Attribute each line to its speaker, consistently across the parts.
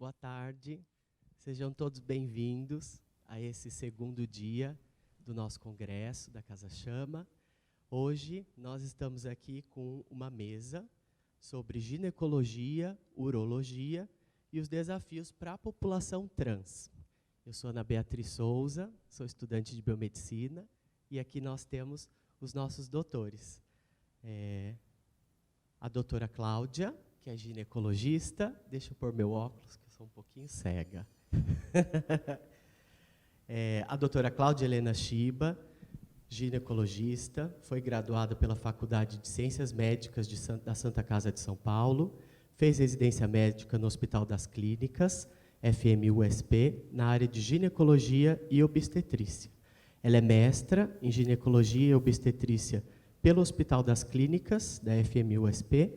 Speaker 1: boa tarde. Sejam todos bem-vindos a esse segundo dia do nosso congresso da Casa Chama. Hoje nós estamos aqui com uma mesa sobre ginecologia, urologia e os desafios para a população trans. Eu sou Ana Beatriz Souza, sou estudante de biomedicina e aqui nós temos os nossos doutores. A doutora Cláudia, que é ginecologista. Deixa eu pôr meu óculos, que eu sou um pouquinho cega. A doutora Cláudia Helena Shiba, ginecologista, foi graduada pela Faculdade de Ciências Médicas da Santa Casa de São Paulo, fez residência médica no Hospital das Clínicas, FMUSP, na área de ginecologia e obstetrícia. Ela é mestra em ginecologia e obstetrícia pelo Hospital das Clínicas, da FMUSP,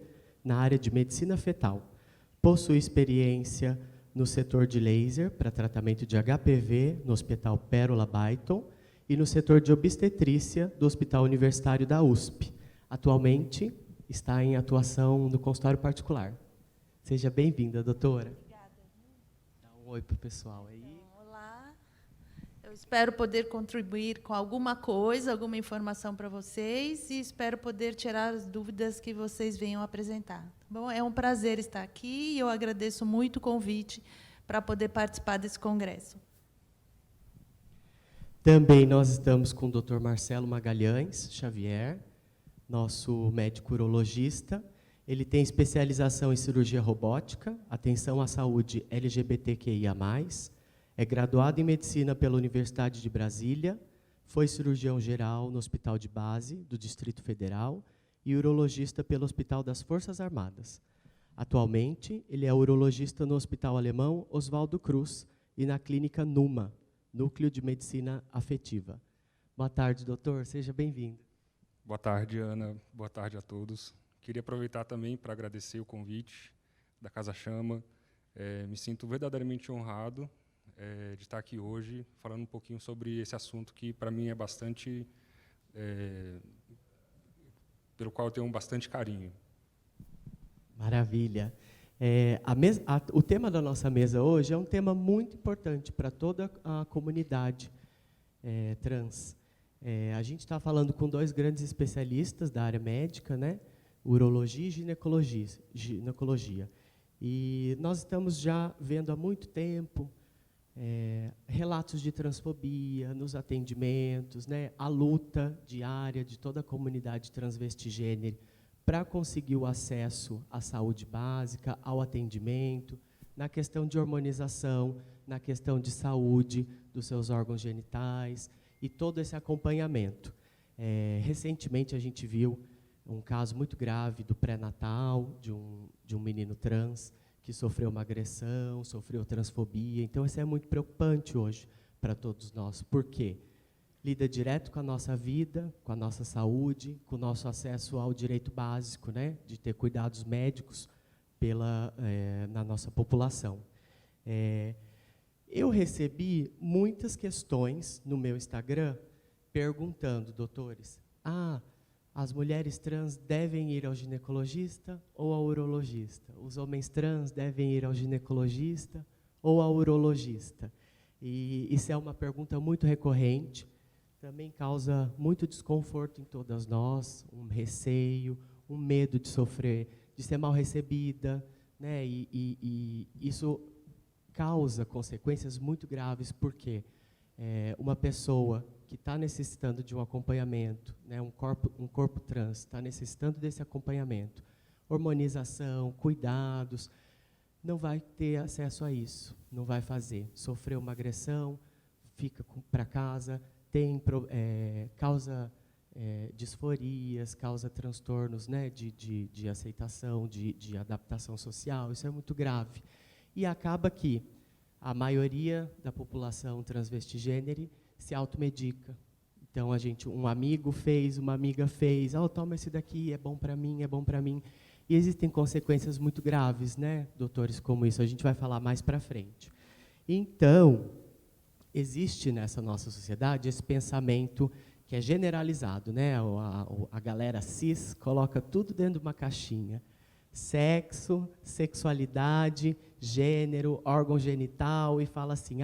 Speaker 1: na área de medicina fetal. Possui experiência no setor de laser para tratamento de HPV no Hospital Pérola Byton e no setor de obstetrícia do Hospital Universitário da USP. Atualmente está em atuação no consultório particular. Seja bem-vinda, doutora.
Speaker 2: Obrigada.
Speaker 1: Dá um oi para o pessoal aí.
Speaker 2: Então, olá. Eu espero poder contribuir com alguma coisa, alguma informação para vocês e espero poder tirar as dúvidas que vocês venham apresentar. Tá bom? É um prazer estar aqui e eu agradeço muito o convite para poder participar desse congresso.
Speaker 1: Também nós estamos com o Dr. Marcelo Magalhães Xavier, nosso médico urologista. Ele tem especialização em cirurgia robótica, atenção à saúde LGBTQIA+, é graduado em medicina pela Universidade de Brasília, foi cirurgião geral no Hospital de Base do Distrito Federal e urologista pelo Hospital das Forças Armadas. Atualmente, ele é urologista no Hospital Alemão Oswaldo Cruz e na Clínica NUMA, Núcleo de Medicina Afetiva. Boa tarde, doutor. Seja bem-vindo.
Speaker 3: Boa tarde, Ana. Boa tarde a todos. Queria aproveitar também para agradecer o convite da Casa Chama. Me sinto verdadeiramente honrado de estar aqui hoje falando um pouquinho sobre esse assunto que, para mim, é bastante... pelo qual eu tenho bastante carinho.
Speaker 1: Maravilha. O tema da nossa mesa hoje é um tema muito importante para toda a comunidade trans. A gente está falando com dois grandes especialistas da área médica, né? Urologia e ginecologia. E nós estamos já vendo há muito tempo relatos de transfobia nos atendimentos, né? A luta diária de toda a comunidade transvestigênero para conseguir o acesso à saúde básica, ao atendimento, na questão de hormonização, na questão de saúde dos seus órgãos genitais e todo esse acompanhamento. Recentemente a gente viu um caso muito grave do pré-natal de um menino trans que sofreu uma agressão, sofreu transfobia. Então, isso é muito preocupante hoje para todos nós. Por quê? Lida direto com a nossa vida, com a nossa saúde, com o nosso acesso ao direito básico, né, de ter cuidados médicos na nossa população. Eu recebi muitas questões no meu Instagram perguntando, doutores, as mulheres trans devem ir ao ginecologista ou ao urologista? Os homens trans devem ir ao ginecologista ou ao urologista? E isso é uma pergunta muito recorrente, também causa muito desconforto em todas nós, um receio, um medo de sofrer, de ser mal recebida, né? E isso causa consequências muito graves, porque uma pessoa que está necessitando de um acompanhamento, né, um corpo trans está necessitando desse acompanhamento, hormonização, cuidados, não vai ter acesso a isso, não vai fazer. Sofreu uma agressão, fica para casa, causa disforias, causa transtornos, né, de aceitação, de adaptação social, isso é muito grave. E acaba que a maioria da população transvestigênero se automedica. Então, um amigo fez, uma amiga fez, toma esse daqui, é bom para mim, é bom para mim. E existem consequências muito graves, né, doutores, como isso, a gente vai falar mais para frente. Então, existe nessa nossa sociedade esse pensamento que é generalizado, né? A galera cis coloca tudo dentro de uma caixinha. Sexo, sexualidade gênero, órgão genital, e fala assim,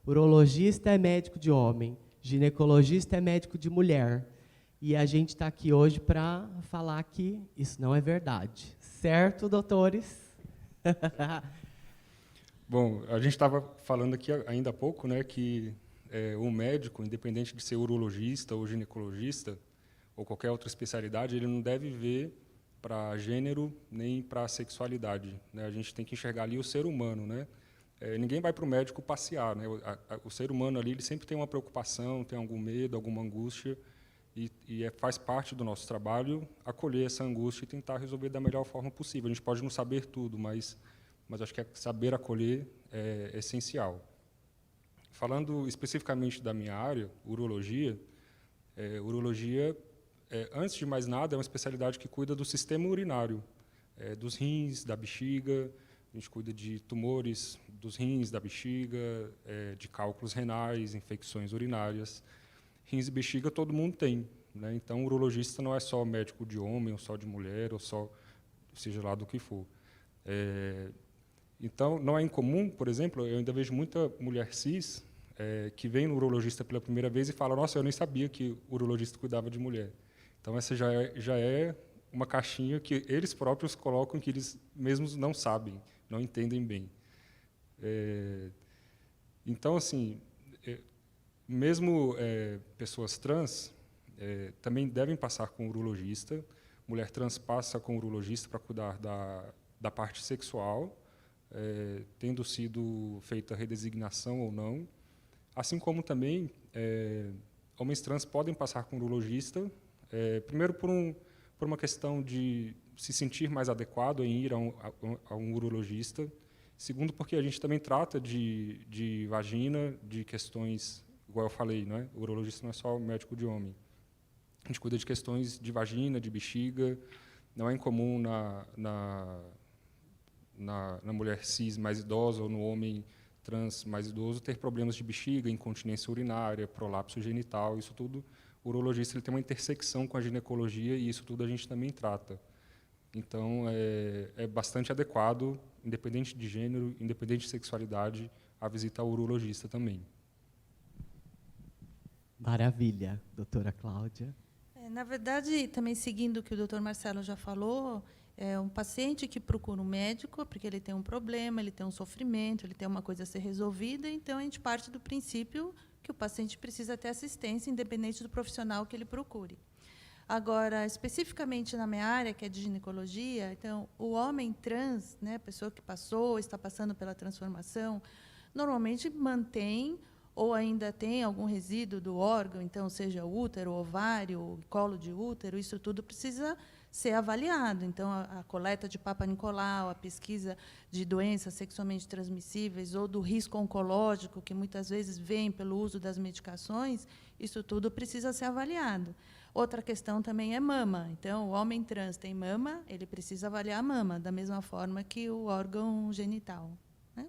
Speaker 1: urologista é médico de homem, ginecologista é médico de mulher. E a gente está aqui hoje para falar que isso não é verdade. Certo, doutores?
Speaker 3: Bom, a gente estava falando aqui ainda há pouco, né, que um médico, independente de ser urologista ou ginecologista, ou qualquer outra especialidade, ele não deve ver para gênero nem para sexualidade, né? A gente tem que enxergar ali o ser humano, né? Ninguém vai para o médico passear, né? O ser humano ali, ele sempre tem uma preocupação, tem algum medo, alguma angústia, e faz parte do nosso trabalho acolher essa angústia e tentar resolver da melhor forma possível. A gente pode não saber tudo, mas acho que saber acolher é essencial. Falando especificamente da minha área, urologia, antes de mais nada, é uma especialidade que cuida do sistema urinário, dos rins, da bexiga. A gente cuida de tumores dos rins, da bexiga, de cálculos renais, infecções urinárias. Rins e bexiga todo mundo tem, né? Então, o urologista não é só médico de homem, ou só de mulher, ou só seja lá do que for. Então, não é incomum, por exemplo, eu ainda vejo muita mulher cis que vem no urologista pela primeira vez e fala, nossa, eu nem sabia que o urologista cuidava de mulher. Então, essa já é uma caixinha que eles próprios colocam que eles mesmos não sabem, não entendem bem. Então, assim, mesmo pessoas trans também devem passar com o urologista. Mulher trans passa com o urologista para cuidar da parte sexual, tendo sido feita redesignação ou não. Assim como também homens trans podem passar com o urologista, primeiro por uma questão de se sentir mais adequado em ir a um urologista. Segundo, porque a gente também trata de vagina, de questões, igual eu falei, né? O urologista não é só médico de homem. A gente cuida de questões de vagina, de bexiga. Não é incomum na mulher cis mais idosa ou no homem trans mais idoso ter problemas de bexiga, incontinência urinária, prolapso genital. Isso tudo, o urologista ele tem uma intersecção com a ginecologia e isso tudo a gente também trata. Então, é bastante adequado, independente de gênero, independente de sexualidade, a visita ao urologista também.
Speaker 1: Maravilha, doutora Cláudia.
Speaker 2: Na verdade, também seguindo o que o doutor Marcelo já falou, é um paciente que procura um médico porque ele tem um problema, ele tem um sofrimento, ele tem uma coisa a ser resolvida, então a gente parte do princípio que o paciente precisa ter assistência, independente do profissional que ele procure. Agora, especificamente na minha área, que é de ginecologia, então, o homem trans, né, a pessoa que passou, está passando pela transformação, normalmente mantém ou ainda tem algum resíduo do órgão, então, seja útero, ovário, colo de útero, isso tudo precisa ser avaliado. Então, a coleta de Papa Nicolau, a pesquisa de doenças sexualmente transmissíveis ou do risco oncológico, que muitas vezes vem pelo uso das medicações, isso tudo precisa ser avaliado. Outra questão também é mama. Então, o homem trans tem mama, ele precisa avaliar a mama, da mesma forma que o órgão genital, né?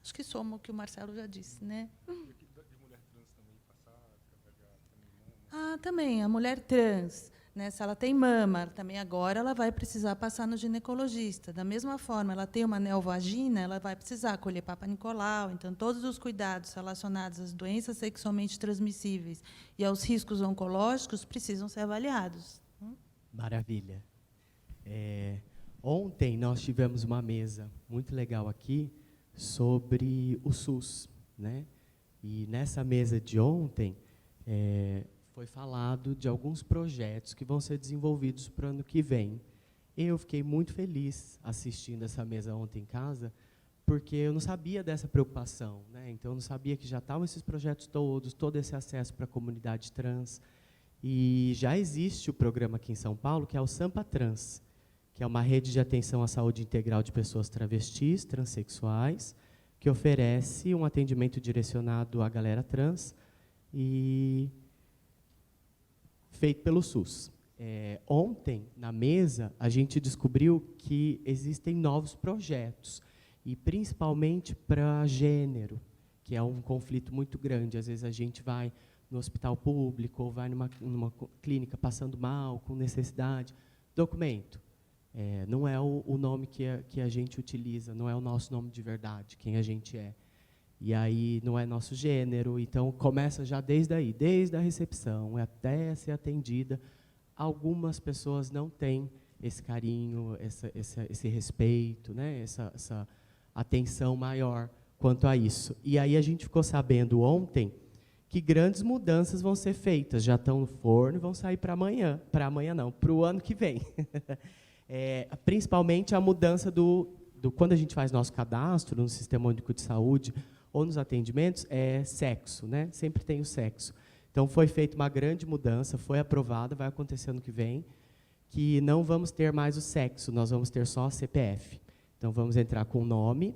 Speaker 2: Acho que soma o que o Marcelo já disse, né?
Speaker 3: De mulher trans também passar, avaliar também mama?
Speaker 2: Também, a mulher trans, né, se ela tem mama, também agora ela vai precisar passar no ginecologista. Da mesma forma, ela tem uma neovagina, ela vai precisar colher Papa Nicolau. Então, todos os cuidados relacionados às doenças sexualmente transmissíveis e aos riscos oncológicos precisam ser avaliados.
Speaker 1: Maravilha. Ontem nós tivemos uma mesa muito legal aqui sobre o SUS, né? E nessa mesa de ontem foi falado de alguns projetos que vão ser desenvolvidos para o ano que vem. Eu fiquei muito feliz assistindo essa mesa ontem em casa, porque eu não sabia dessa preocupação, né? Então, eu não sabia que já estavam esses projetos todos, todo esse acesso para a comunidade trans. E já existe o programa aqui em São Paulo, que é o Sampa Trans, que é uma rede de atenção à saúde integral de pessoas travestis, transexuais, que oferece um atendimento direcionado à galera trans e feito pelo SUS. Ontem, na mesa, a gente descobriu que existem novos projetos, e principalmente para gênero, que é um conflito muito grande. Às vezes a gente vai no hospital público ou vai numa clínica passando mal, com necessidade. Documento. Não é o nome que a gente utiliza, não é o nosso nome de verdade, quem a gente é. E aí não é nosso gênero, então começa já desde aí, desde a recepção até ser atendida. Algumas pessoas não têm esse carinho, esse respeito, né, essa atenção maior quanto a isso. E aí a gente ficou sabendo ontem que grandes mudanças vão ser feitas, já estão no forno e vão sair para amanhã não, para o ano que vem. Principalmente a mudança quando a gente faz nosso cadastro no Sistema Único de Saúde ou nos atendimentos, é sexo, né? Sempre tem o sexo. Então, foi feita uma grande mudança, foi aprovada, vai acontecer ano que vem, que não vamos ter mais o sexo, nós vamos ter só CPF. Então, vamos entrar com o nome,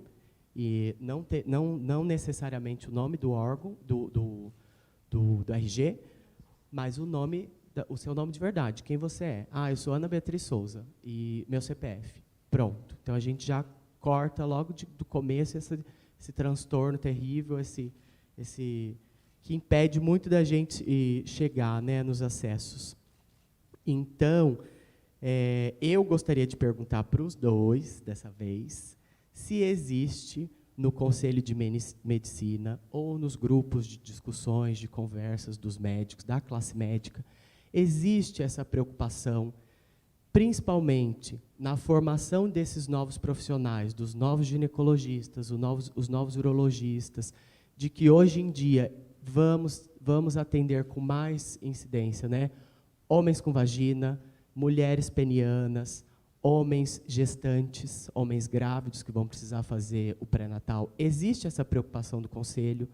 Speaker 1: e não necessariamente o nome do órgão, do RG, mas o seu nome de verdade, quem você é. Eu sou Ana Beatriz Souza, e meu CPF. Pronto. Então, a gente já corta logo do começo esse transtorno terrível, que impede muito da gente chegar, né, nos acessos. Então, eu gostaria de perguntar para os dois, dessa vez, se existe no Conselho de Medicina ou nos grupos de discussões, de conversas dos médicos, da classe médica, existe essa preocupação, principalmente na formação desses novos profissionais, dos novos ginecologistas, os novos urologistas, de que hoje em dia vamos atender com mais incidência, né? Homens com vagina, mulheres penianas, homens gestantes, homens grávidos que vão precisar fazer o pré-natal. Existe essa preocupação do Conselho,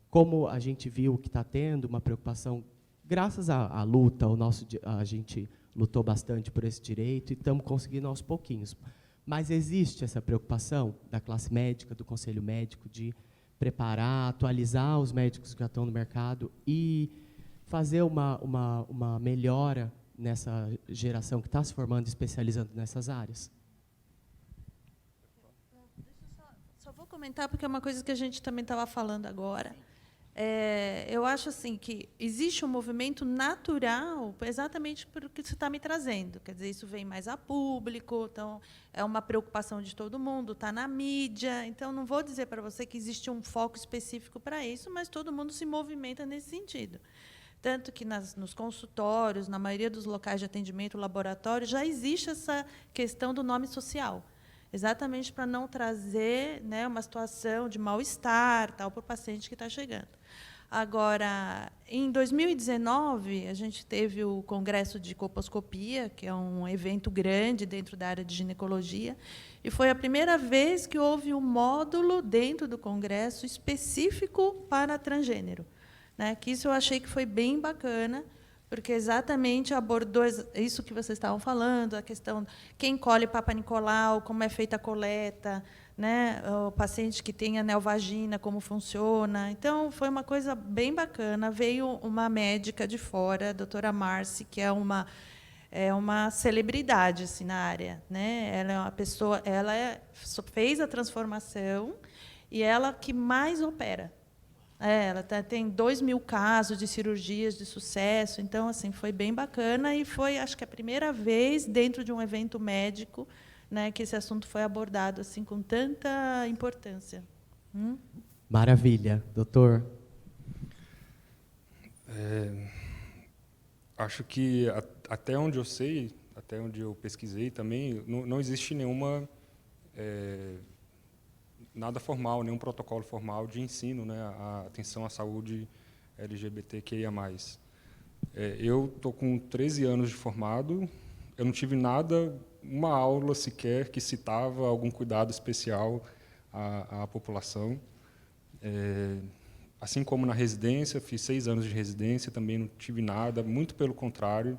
Speaker 1: como a gente viu que está tendo uma preocupação, graças à luta, a gente lutou bastante por esse direito e estamos conseguindo aos pouquinhos. Mas existe essa preocupação da classe médica, do Conselho Médico, de preparar, atualizar os médicos que já estão no mercado e fazer uma melhora nessa geração que está se formando e especializando nessas áreas?
Speaker 2: Só vou comentar, porque é uma coisa que a gente também estava falando agora. Eu acho assim que existe um movimento natural, exatamente por o que você está me trazendo. Quer dizer, isso vem mais a público, então é uma preocupação de todo mundo, está na mídia. Então, não vou dizer para você que existe um foco específico para isso, mas todo mundo se movimenta nesse sentido. Tanto que nos consultórios, na maioria dos locais de atendimento, laboratório, já existe essa questão do nome social, exatamente para não trazer, né, uma situação de mal-estar para o paciente que está chegando. Agora, em 2019, a gente teve o Congresso de Colposcopia, que é um evento grande dentro da área de ginecologia, e foi a primeira vez que houve um módulo dentro do Congresso específico para transgênero, né? Que isso eu achei que foi bem bacana, porque exatamente abordou isso que vocês estavam falando, a questão quem colhe Papa Nicolau, como é feita a coleta, né, o paciente que tem neovagina, como funciona. Então, foi uma coisa bem bacana. Veio uma médica de fora, a doutora Marci, que é uma celebridade assim, na área, né? Ela é uma pessoa, fez a transformação e ela que mais opera. Ela tem 2.000 casos de cirurgias de sucesso, então assim foi bem bacana e foi, acho que a primeira vez dentro de um evento médico, né, que esse assunto foi abordado assim com tanta importância.
Speaker 1: Maravilha, doutor.
Speaker 3: Acho que até onde eu sei, até onde eu pesquisei também, não existe nada formal, nenhum protocolo formal de ensino, né, a atenção à saúde LGBTQIA+. Eu estou com 13 anos de formado, eu não tive uma aula sequer que citava algum cuidado especial à população. Assim como na residência, fiz 6 anos de residência, também não tive nada, muito pelo contrário.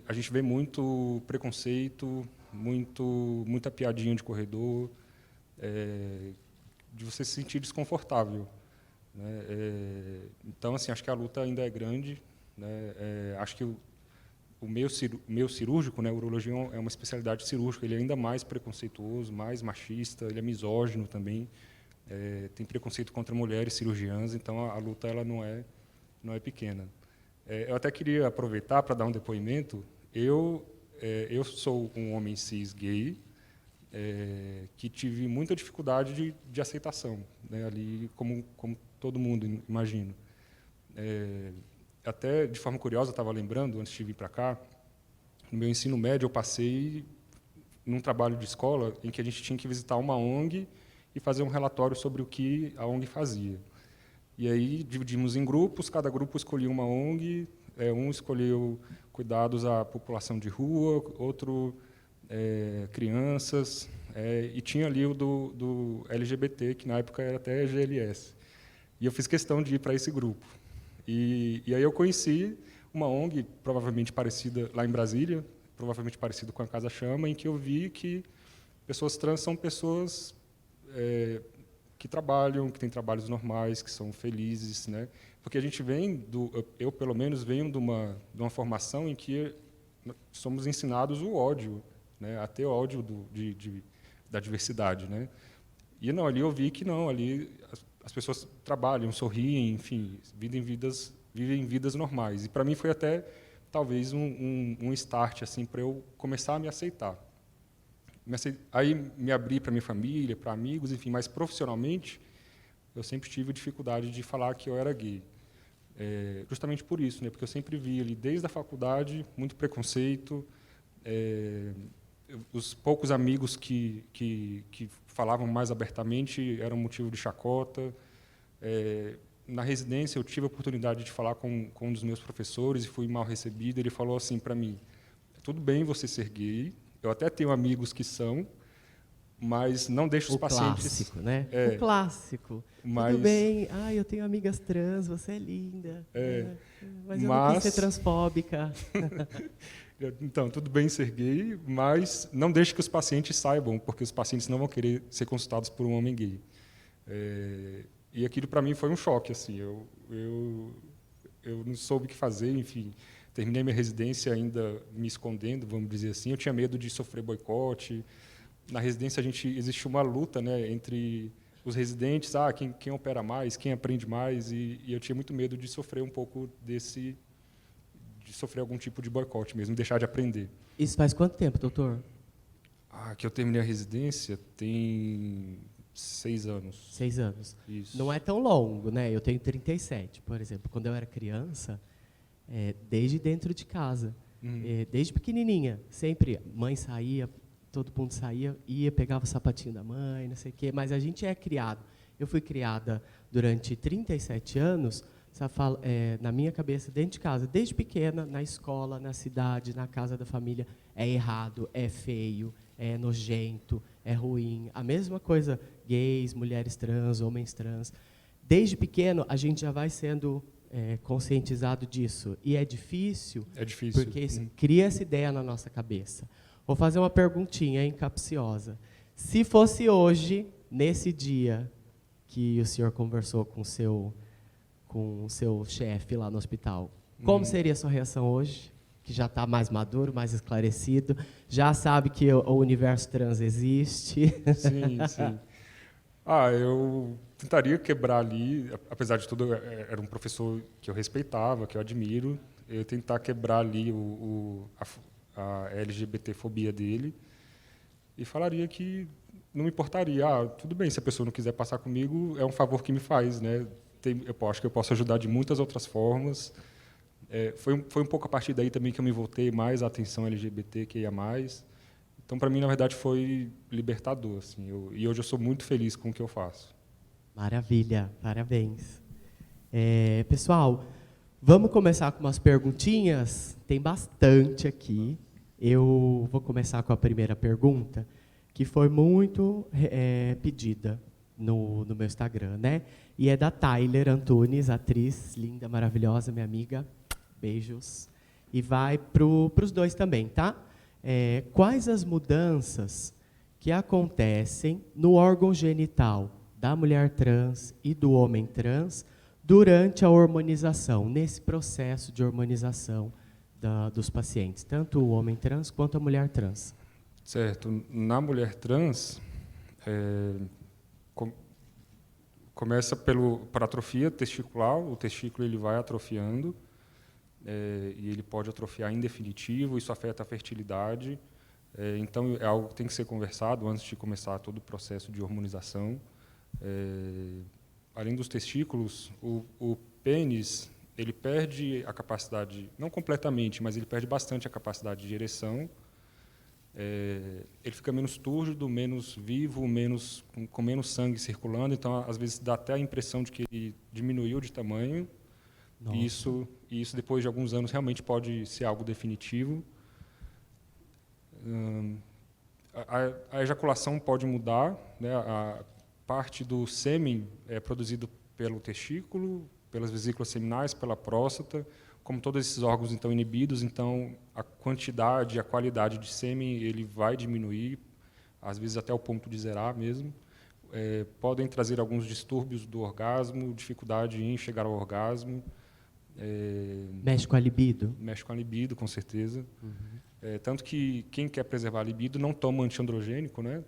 Speaker 3: A gente vê muito preconceito, muita piadinha de corredor, de você se sentir desconfortável, né? Então, assim, acho que a luta ainda é grande, né? Acho que o meio cirúrgico, né, a urologia é uma especialidade cirúrgica, ele é ainda mais preconceituoso, mais machista, ele é misógino também, tem preconceito contra mulheres cirurgiãs, então a luta ela não é pequena. Eu até queria aproveitar para dar um depoimento. Eu eu sou um homem cis gay, que tive muita dificuldade de aceitação, né, ali, como todo mundo, imagino. Até, de forma curiosa, eu estava lembrando, antes de vir para cá, no meu ensino médio, eu passei num trabalho de escola em que a gente tinha que visitar uma ONG e fazer um relatório sobre o que a ONG fazia. E aí dividimos em grupos, cada grupo escolhia uma ONG, um escolheu cuidados à população de rua, outro crianças, e tinha ali o do LGBT, que na época era até GLS. E eu fiz questão de ir para esse grupo. E aí eu conheci uma ONG, provavelmente parecida lá em Brasília, provavelmente parecido com a Casa Chama, em que eu vi que pessoas trans são pessoas que trabalham, que têm trabalhos normais, que são felizes, né? Porque a gente vem eu pelo menos venho de uma formação em que somos ensinados o ódio, né? A ter ódio da diversidade, né? E não, ali eu vi que não, ali as pessoas trabalham, sorriem, enfim, vivem vidas normais. E para mim foi até talvez um start assim para eu começar a me aceitar. Aí me abri para minha família, para amigos, enfim, mas profissionalmente eu sempre tive dificuldade de falar que eu era gay. Justamente por isso, né? Porque eu sempre vi ali desde a faculdade muito preconceito, os poucos amigos que falavam mais abertamente eram motivo de chacota. Na residência, eu tive a oportunidade de falar com um dos meus professores e fui mal recebido. Ele falou assim para mim: tudo bem você ser gay, eu até tenho amigos que são, mas não deixe os pacientes...
Speaker 1: Clássico, né? O clássico.
Speaker 3: Mas,
Speaker 1: tudo bem, eu tenho amigas trans, você é linda. Mas eu não quis ser transfóbica.
Speaker 3: Então, tudo bem ser gay, mas não deixe que os pacientes saibam, porque os pacientes não vão querer ser consultados por um homem gay. E aquilo, para mim, foi um choque. Assim, eu não soube o que fazer, enfim. Terminei minha residência ainda me escondendo, vamos dizer assim. Eu tinha medo de sofrer boicote. Na residência, existe uma luta, né, entre os residentes, quem opera mais, quem aprende mais, e eu tinha muito medo de sofrer um pouco de sofrer algum tipo de boicote mesmo, deixar de aprender.
Speaker 1: Isso faz quanto tempo, doutor?
Speaker 3: Que eu terminei a residência tem 6 anos.
Speaker 1: 6 anos.
Speaker 3: Isso.
Speaker 1: Não é tão longo, né? Eu tenho 37, por exemplo. Quando eu era criança, desde dentro de casa, desde pequenininha, sempre, mãe saía, todo mundo saía, pegava o sapatinho da mãe, não sei o quê, mas a gente é criado. Eu fui criada durante 37 anos, na minha cabeça, dentro de casa, desde pequena, na escola, na cidade, na casa da família, é errado, é feio, é nojento, é ruim. A mesma coisa, gays, mulheres trans, homens trans. Desde pequeno, a gente já vai sendo conscientizado disso. E é difícil, porque cria essa ideia na nossa cabeça. Vou fazer uma perguntinha, capciosa. Se fosse hoje, nesse dia que o senhor conversou com o seu chefe lá no hospital, como seria a sua reação hoje? Que já está mais maduro, mais esclarecido, já sabe que o universo trans existe.
Speaker 3: Sim, sim. Eu tentaria quebrar ali, apesar de tudo, era um professor que eu respeitava, que eu admiro, eu tentar quebrar ali a LGBTfobia dele e falaria que não me importaria. Tudo bem, se a pessoa não quiser passar comigo, é um favor que me faz, né? Eu acho que eu posso ajudar de muitas outras formas. Foi um pouco a partir daí também que eu me voltei mais à atenção LGBTQIA+. Então, para mim, na verdade, foi libertador. Assim, e hoje eu sou muito feliz com o que eu faço.
Speaker 1: Maravilha, parabéns. Pessoal, vamos começar com umas perguntinhas? Tem bastante aqui. Eu vou começar com a primeira pergunta, que foi muito pedida no meu Instagram, né? E é da Tyler Antunes, atriz linda, maravilhosa, minha amiga. Beijos. E vai para os dois também, tá? Quais as mudanças que acontecem no órgão genital da mulher trans e do homem trans durante a hormonização, nesse processo de hormonização dos pacientes, tanto o homem trans quanto a mulher trans?
Speaker 3: Certo. Na mulher trans, começa por atrofia testicular, o testículo ele vai atrofiando, e ele pode atrofiar em definitivo, isso afeta a fertilidade. Então, é algo que tem que ser conversado antes de começar todo o processo de hormonização. Além dos testículos, o pênis ele perde a capacidade, não completamente, mas ele perde bastante a capacidade de ereção. Ele fica menos túrgido, menos vivo, com menos sangue circulando, então às vezes dá até a impressão de que ele diminuiu de tamanho. E isso depois de alguns anos realmente pode ser algo definitivo. A ejaculação pode mudar, né? A parte do sêmen é produzido pelo testículo, pelas vesículas seminais, pela próstata. Como todos esses órgãos estão inibidos, então a quantidade, a qualidade de sêmen ele vai diminuir, às vezes até o ponto de zerar mesmo. Podem trazer alguns distúrbios do orgasmo, dificuldade em chegar ao orgasmo.
Speaker 1: Mexe com a libido? Mexe
Speaker 3: com a libido, com certeza. Tanto que quem quer preservar a libido não toma antiandrogênico, né?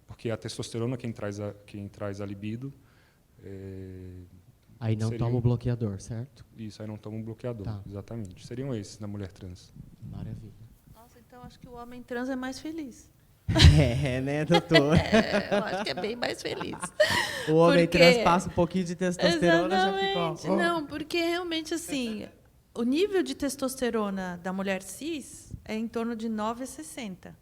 Speaker 3: Porque a testosterona quem traz a libido.
Speaker 1: Aí não toma o bloqueador, certo?
Speaker 3: Isso, aí não toma um bloqueador, exatamente. Seriam esses na mulher trans.
Speaker 1: Maravilha.
Speaker 2: Nossa, então acho que o homem trans é mais feliz.
Speaker 1: Né, doutor?
Speaker 2: Eu acho que é bem mais feliz.
Speaker 1: O homem trans passa um pouquinho de testosterona,
Speaker 2: exatamente.
Speaker 1: Já fica...
Speaker 2: Não, porque realmente, assim, o nível de testosterona da mulher cis é em torno de 9,60.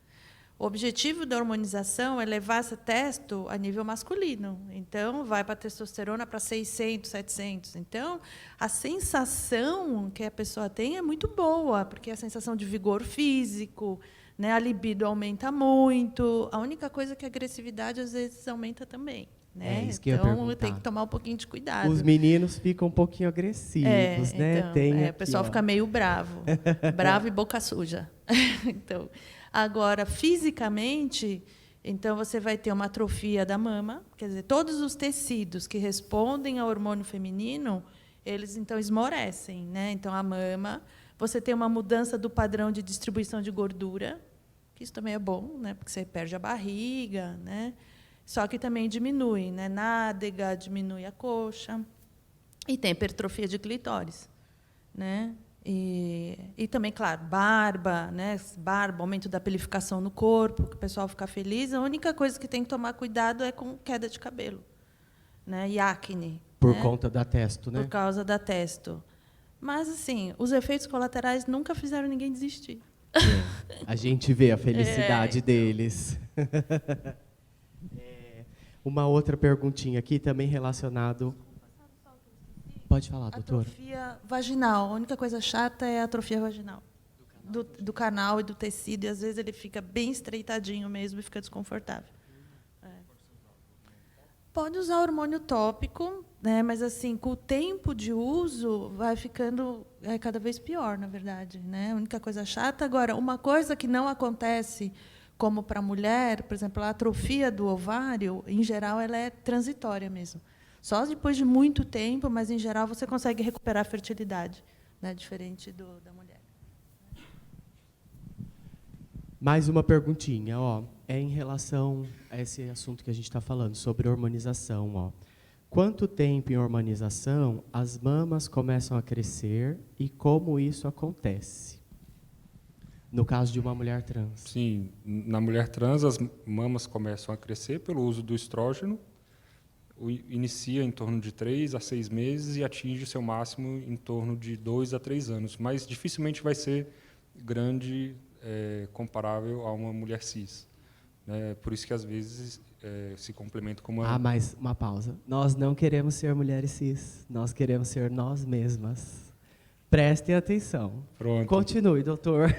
Speaker 2: O objetivo da hormonização é levar essa testo a nível masculino. Então, vai para a testosterona para 600, 700. Então, a sensação que a pessoa tem é muito boa, porque a sensação de vigor físico, né, a libido aumenta muito. A única coisa é que a agressividade, às vezes, aumenta também. Né?
Speaker 1: Isso que eu ia
Speaker 2: então,
Speaker 1: perguntar.
Speaker 2: tem que tomar um pouquinho de cuidado.
Speaker 1: Os meninos ficam um pouquinho agressivos, né?
Speaker 2: Então,
Speaker 1: Tem
Speaker 2: o pessoal fica meio bravo. Bravo e boca suja. Então, agora, fisicamente, então você vai ter uma atrofia da mama, quer dizer, todos os tecidos que respondem ao hormônio feminino, eles então esmorecem, né? Então a mama, você tem uma mudança do padrão de distribuição de gordura, que isso também é bom, né? Porque você perde a barriga, né? Só que também diminui, né? Nádega, diminui a coxa. E tem hipertrofia de clitóris, né? E também, claro, barba, né? Barba, aumento da pelificação no corpo, que o pessoal fica feliz. A única coisa que tem que tomar cuidado é com queda de cabelo, né? E acne.
Speaker 1: Por
Speaker 2: né?
Speaker 1: conta da testo, né?
Speaker 2: Por causa da testo. Mas, assim, os efeitos colaterais nunca fizeram ninguém desistir.
Speaker 1: A gente vê a felicidade deles. Uma outra perguntinha aqui, também relacionado... Pode falar, doutora.
Speaker 2: Atrofia vaginal. A única coisa chata é a atrofia vaginal. Do canal e do tecido. E, às vezes, ele fica bem estreitadinho mesmo e fica desconfortável. Pode usar hormônio tópico, né? Mas, assim, com o tempo de uso, vai ficando cada vez pior, na verdade. Né? A única coisa chata. Agora, uma coisa que não acontece como para a mulher, por exemplo, a atrofia do ovário, em geral, ela é transitória mesmo. Só depois de muito tempo, mas, em geral, você consegue recuperar a fertilidade, né? Diferente da mulher.
Speaker 1: Mais uma perguntinha, é em relação a esse assunto que a gente está falando, sobre hormonização. Quanto tempo em hormonização as mamas começam a crescer e como isso acontece? No caso de uma mulher trans.
Speaker 3: Sim, na mulher trans as mamas começam a crescer pelo uso do estrógeno, inicia em torno de 3 a 6 meses e atinge seu máximo em torno de 2 a 3 anos, mas dificilmente vai ser grande, comparável a uma mulher cis. Por isso que, às vezes, se complementa com uma...
Speaker 1: mas uma pausa. Nós não queremos ser mulheres cis, nós queremos ser nós mesmas. Prestem atenção.
Speaker 3: Pronto.
Speaker 1: Continue, doutor.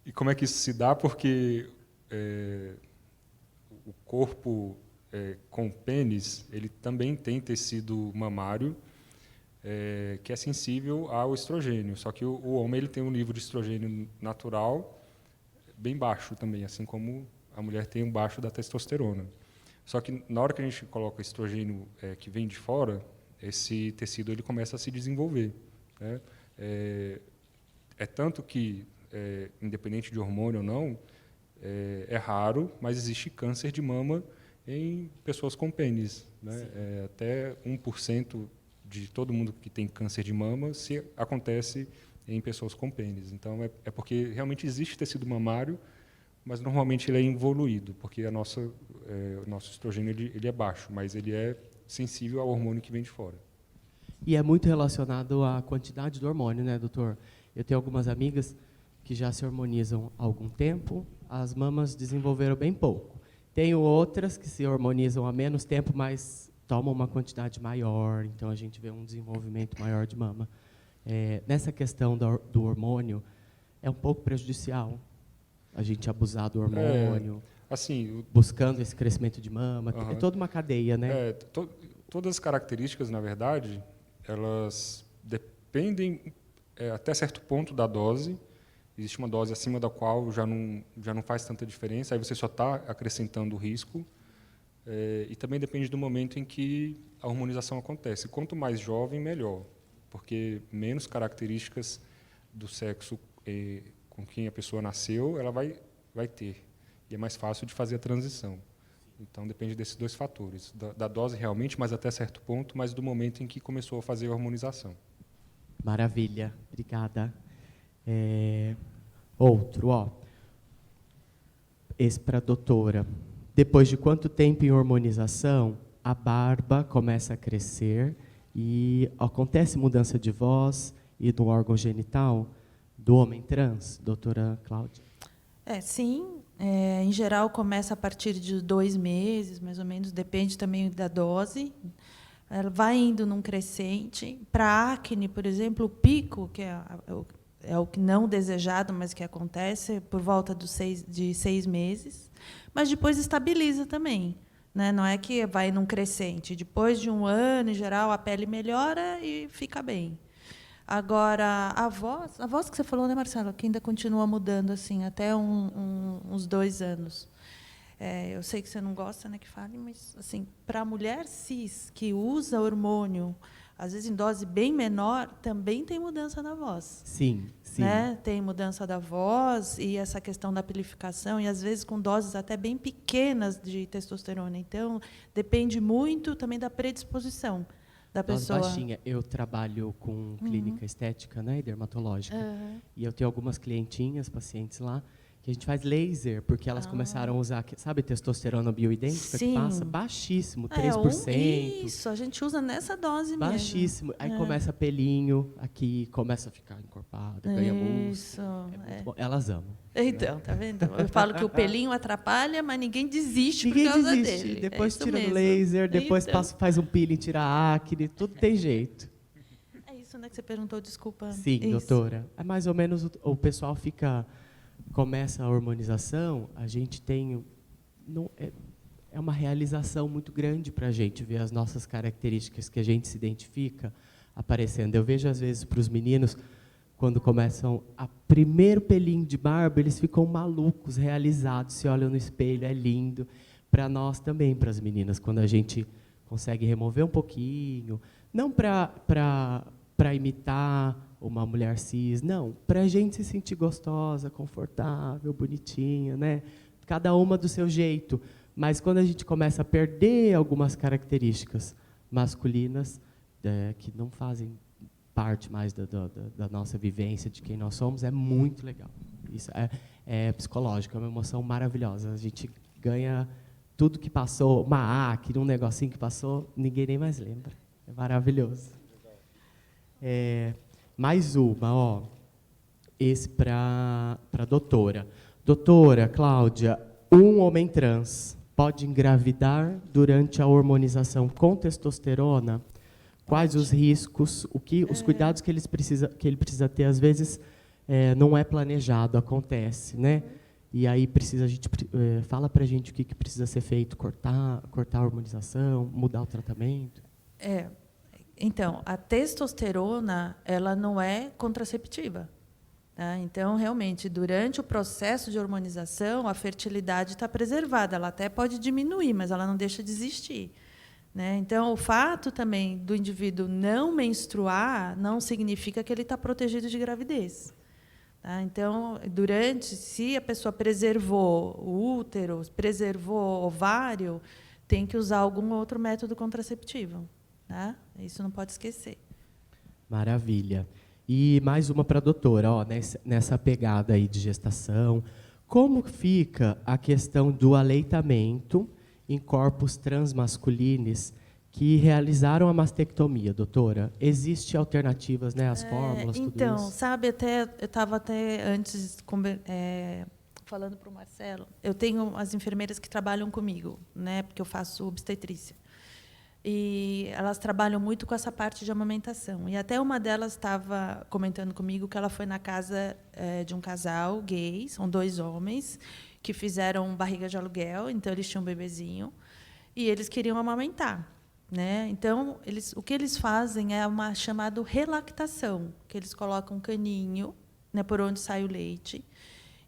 Speaker 3: E como é que isso se dá? Porque... o corpo com pênis, ele também tem tecido mamário que é sensível ao estrogênio. Só que o homem ele tem um nível de estrogênio natural bem baixo também, assim como a mulher tem um baixo da testosterona. Só que na hora que a gente coloca estrogênio que vem de fora, esse tecido ele começa a se desenvolver. Né? É tanto que, independente de hormônio ou não, é raro, mas existe câncer de mama em pessoas com pênis. Né? Até 1% de todo mundo que tem câncer de mama se acontece em pessoas com pênis. Então, é porque realmente existe tecido mamário, mas normalmente ele é involuído, porque o nosso estrogênio ele é baixo, mas ele é sensível ao hormônio que vem de fora.
Speaker 1: E é muito relacionado à quantidade do hormônio, né, doutor? Eu tenho algumas amigas que já se hormonizam há algum tempo, as mamas desenvolveram bem pouco. Tenho outras que se hormonizam há menos tempo, mas tomam uma quantidade maior, então a gente vê um desenvolvimento maior de mama. Nessa questão do hormônio, é um pouco prejudicial a gente abusar do hormônio,
Speaker 3: Assim,
Speaker 1: buscando esse crescimento de mama. É toda uma cadeia, né?
Speaker 3: Todas as características, na verdade, elas dependem até certo ponto da dose. Existe uma dose acima da qual já não faz tanta diferença, aí você só está acrescentando o risco. E também depende do momento em que a hormonização acontece. Quanto mais jovem, melhor, porque menos características do sexo com quem a pessoa nasceu, ela vai ter. E é mais fácil de fazer a transição. Então, depende desses dois fatores, da dose realmente, mas até certo ponto, mas do momento em que começou a fazer a hormonização.
Speaker 1: Maravilha, obrigada. Outro, esse para a doutora. Depois de quanto tempo em hormonização, a barba começa a crescer e acontece mudança de voz e do órgão genital do homem trans, doutora Cláudia?
Speaker 2: Sim. Em geral, começa a partir de 2 meses, mais ou menos, depende também da dose. Ela vai indo num crescente. Para acne, por exemplo, o pico, que é o que não desejado, mas que acontece por volta de 6 meses, mas depois estabiliza também, né? Não é que vai num crescente. Depois de 1 ano, em geral, a pele melhora e fica bem. Agora, a voz que você falou, né, Marcelo, que ainda continua mudando assim, até uns 2 anos. Eu sei que você não gosta, né, que fale, mas assim, para a mulher cis que usa hormônio, às vezes em dose bem menor, também tem mudança na voz.
Speaker 1: Sim, sim.
Speaker 2: Né? Tem mudança da voz e essa questão da pilificação, e às vezes com doses até bem pequenas de testosterona. Então, depende muito também da predisposição da pessoa.
Speaker 1: Baixinha. Eu trabalho com clínica estética, né, e dermatológica. E eu tenho algumas clientinhas, pacientes lá, que a gente faz laser, porque elas começaram a usar, sabe, testosterona bioidêntica, que passa baixíssimo, 3%.
Speaker 2: Isso, a gente usa nessa dose
Speaker 1: baixíssimo.
Speaker 2: mesmo.
Speaker 1: Aí começa pelinho aqui, começa a ficar encorpada, ganha músculo. Muito bom. Elas amam.
Speaker 2: Então, tá vendo? Eu falo que o pelinho atrapalha, mas ninguém desiste
Speaker 1: por causa
Speaker 2: dele.
Speaker 1: Depois tira no laser, depois faz um peeling, tira a acne, tudo tem jeito.
Speaker 2: É isso, né, que você perguntou, desculpa.
Speaker 1: Sim, doutora. É mais ou menos o pessoal começa a hormonização, a gente tem... É uma realização muito grande para a gente ver as nossas características que a gente se identifica aparecendo. Eu vejo, às vezes, para os meninos, quando começam a primeiro pelinho de barba, eles ficam malucos, realizados, se olham no espelho, é lindo. Para nós também, para as meninas, quando a gente consegue remover um pouquinho, não para imitar uma mulher cis, não, para a gente se sentir gostosa, confortável, bonitinha, né? Cada uma do seu jeito. Mas quando a gente começa a perder algumas características masculinas que não fazem parte mais da nossa vivência, de quem nós somos, é muito legal. Isso é psicológico, é uma emoção maravilhosa. A gente ganha tudo que passou, uma acne, um negocinho que passou, ninguém nem mais lembra. É maravilhoso. Mais uma, esse para a doutora. Doutora Cláudia, um homem trans pode engravidar durante a hormonização com testosterona? Quais os riscos, os cuidados que ele precisa ter, às vezes, não é planejado, acontece, né? E aí a gente fala para a gente o que precisa ser feito, cortar a hormonização, mudar o tratamento?
Speaker 2: Então, a testosterona, ela não é contraceptiva. Tá? Então, realmente, durante o processo de hormonização, a fertilidade está preservada. Ela até pode diminuir, mas ela não deixa de existir. Né? Então, o fato também do indivíduo não menstruar não significa que ele está protegido de gravidez. Tá? Então, se a pessoa preservou o útero, preservou o ovário, tem que usar algum outro método contraceptivo. tá? Isso não pode esquecer.
Speaker 1: Maravilha. E mais uma para a doutora, ó, nessa pegada aí de gestação, como fica a questão do aleitamento em corpos transmasculinos que realizaram a mastectomia, doutora? Existem alternativas, né, as fórmulas, tudo
Speaker 2: Então,
Speaker 1: isso?
Speaker 2: sabe, eu estava até antes falando para o Marcelo, eu tenho as enfermeiras que trabalham comigo, né, porque eu faço obstetrícia. E elas trabalham muito com essa parte de amamentação. E até uma delas estava comentando comigo que ela foi na casa de um casal gay, são 2 homens, que fizeram barriga de aluguel, então eles tinham um bebezinho, e eles queriam amamentar. Né? Então, o que eles fazem é uma chamada relactação, que eles colocam um caninho, né, por onde sai o leite,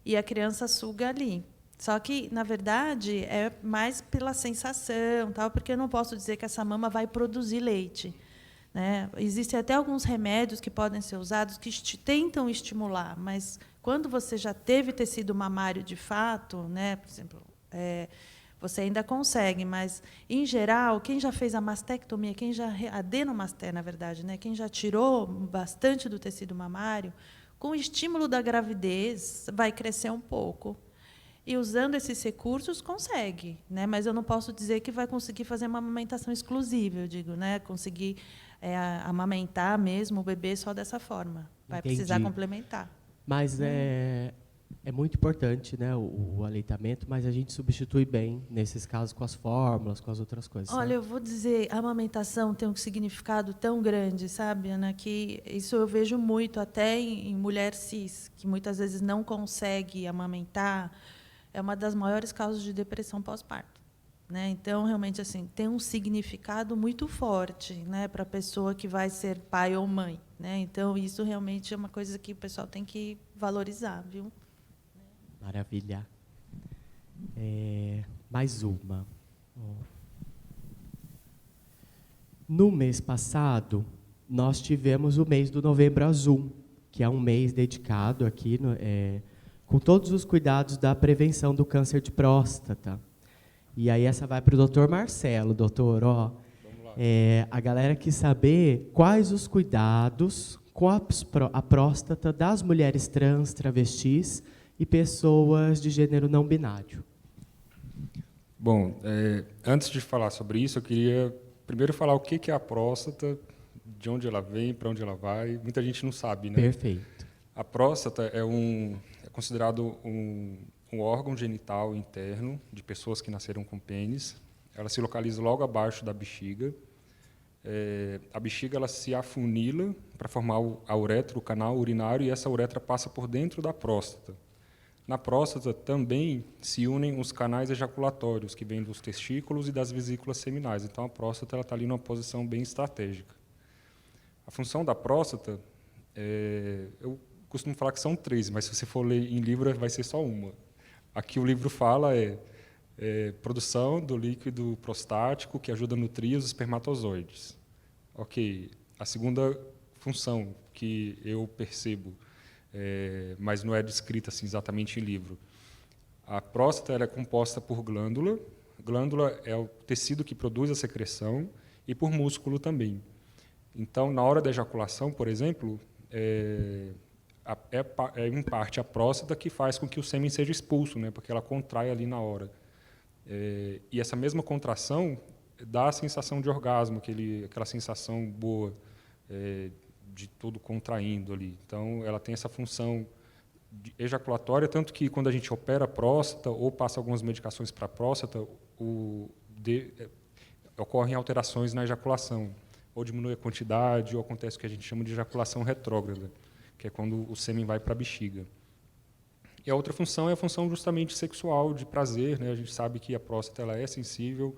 Speaker 2: e a criança suga ali. Só que, na verdade, é mais pela sensação, tal, porque eu não posso dizer que essa mama vai produzir leite. Né? Existem até alguns remédios que podem ser usados que tentam estimular, mas quando você já teve tecido mamário de fato, né, por exemplo, você ainda consegue, mas, em geral, quem já fez a mastectomia, a adenomasté, na verdade, né, quem já tirou bastante do tecido mamário, com o estímulo da gravidez, vai crescer um pouco. E, usando esses recursos, consegue. Né, mas eu não posso dizer que vai conseguir fazer uma amamentação exclusiva, eu digo, né, conseguir amamentar mesmo o bebê só dessa forma. Vai precisar complementar.
Speaker 1: Mas é muito importante, né, o aleitamento, mas a gente substitui bem, nesses casos, com as fórmulas, com as outras coisas.
Speaker 2: Olha,
Speaker 1: né?
Speaker 2: eu vou dizer, a amamentação tem um significado tão grande, sabe, Ana, que isso eu vejo muito até em mulher cis, que muitas vezes não consegue amamentar, é uma das maiores causas de depressão pós-parto. Né? Então, realmente, assim, tem um significado muito forte, né, para a pessoa que vai ser pai ou mãe. Né? Então, isso realmente é uma coisa que o pessoal tem que valorizar, viu?
Speaker 1: Maravilha. Mais uma. No mês passado, nós tivemos o mês do Novembro Azul, que é um mês dedicado aqui, com todos os cuidados da prevenção do câncer de próstata. E aí essa vai para o doutor Marcelo. Doutor, ó, a galera quis saber quais os cuidados com a próstata das mulheres trans, travestis e pessoas de gênero não binário.
Speaker 3: Bom, antes de falar sobre isso, eu queria primeiro falar o que é a próstata, de onde ela vem, para onde ela vai. Muita gente não sabe, né?
Speaker 1: Perfeito.
Speaker 3: A próstata é considerado um órgão genital interno de pessoas que nasceram com pênis. Ela se localiza logo abaixo da bexiga. A bexiga ela se afunila para formar a uretra, o canal urinário, e essa uretra passa por dentro da próstata. Na próstata também se unem os canais ejaculatórios, que vêm dos testículos e das vesículas seminais. Então, a próstata está ali numa posição bem estratégica. A função da próstata, eu costumo falar que são 3, mas se você for ler em livro, vai ser só uma. Aqui o livro fala produção do líquido prostático, que ajuda a nutrir os espermatozoides. Ok. A segunda função que eu percebo, mas não é descrita assim, exatamente em livro. A próstata ela é composta por glândula. Glândula é o tecido que produz a secreção, e por músculo também. Então, na hora da ejaculação, por exemplo, em parte a próstata que faz com que o sêmen seja expulso, né, porque ela contrai ali na hora. E essa mesma contração dá a sensação de orgasmo, aquela sensação boa, de tudo contraindo ali. Então, ela tem essa função ejaculatória, tanto que quando a gente opera a próstata ou passa algumas medicações para a próstata, ocorrem alterações na ejaculação, ou diminui a quantidade, ou acontece o que a gente chama de ejaculação retrógrada, que é quando o sêmen vai para a bexiga. E a outra função é a função justamente sexual, de prazer. Né? A gente sabe que a próstata ela é sensível,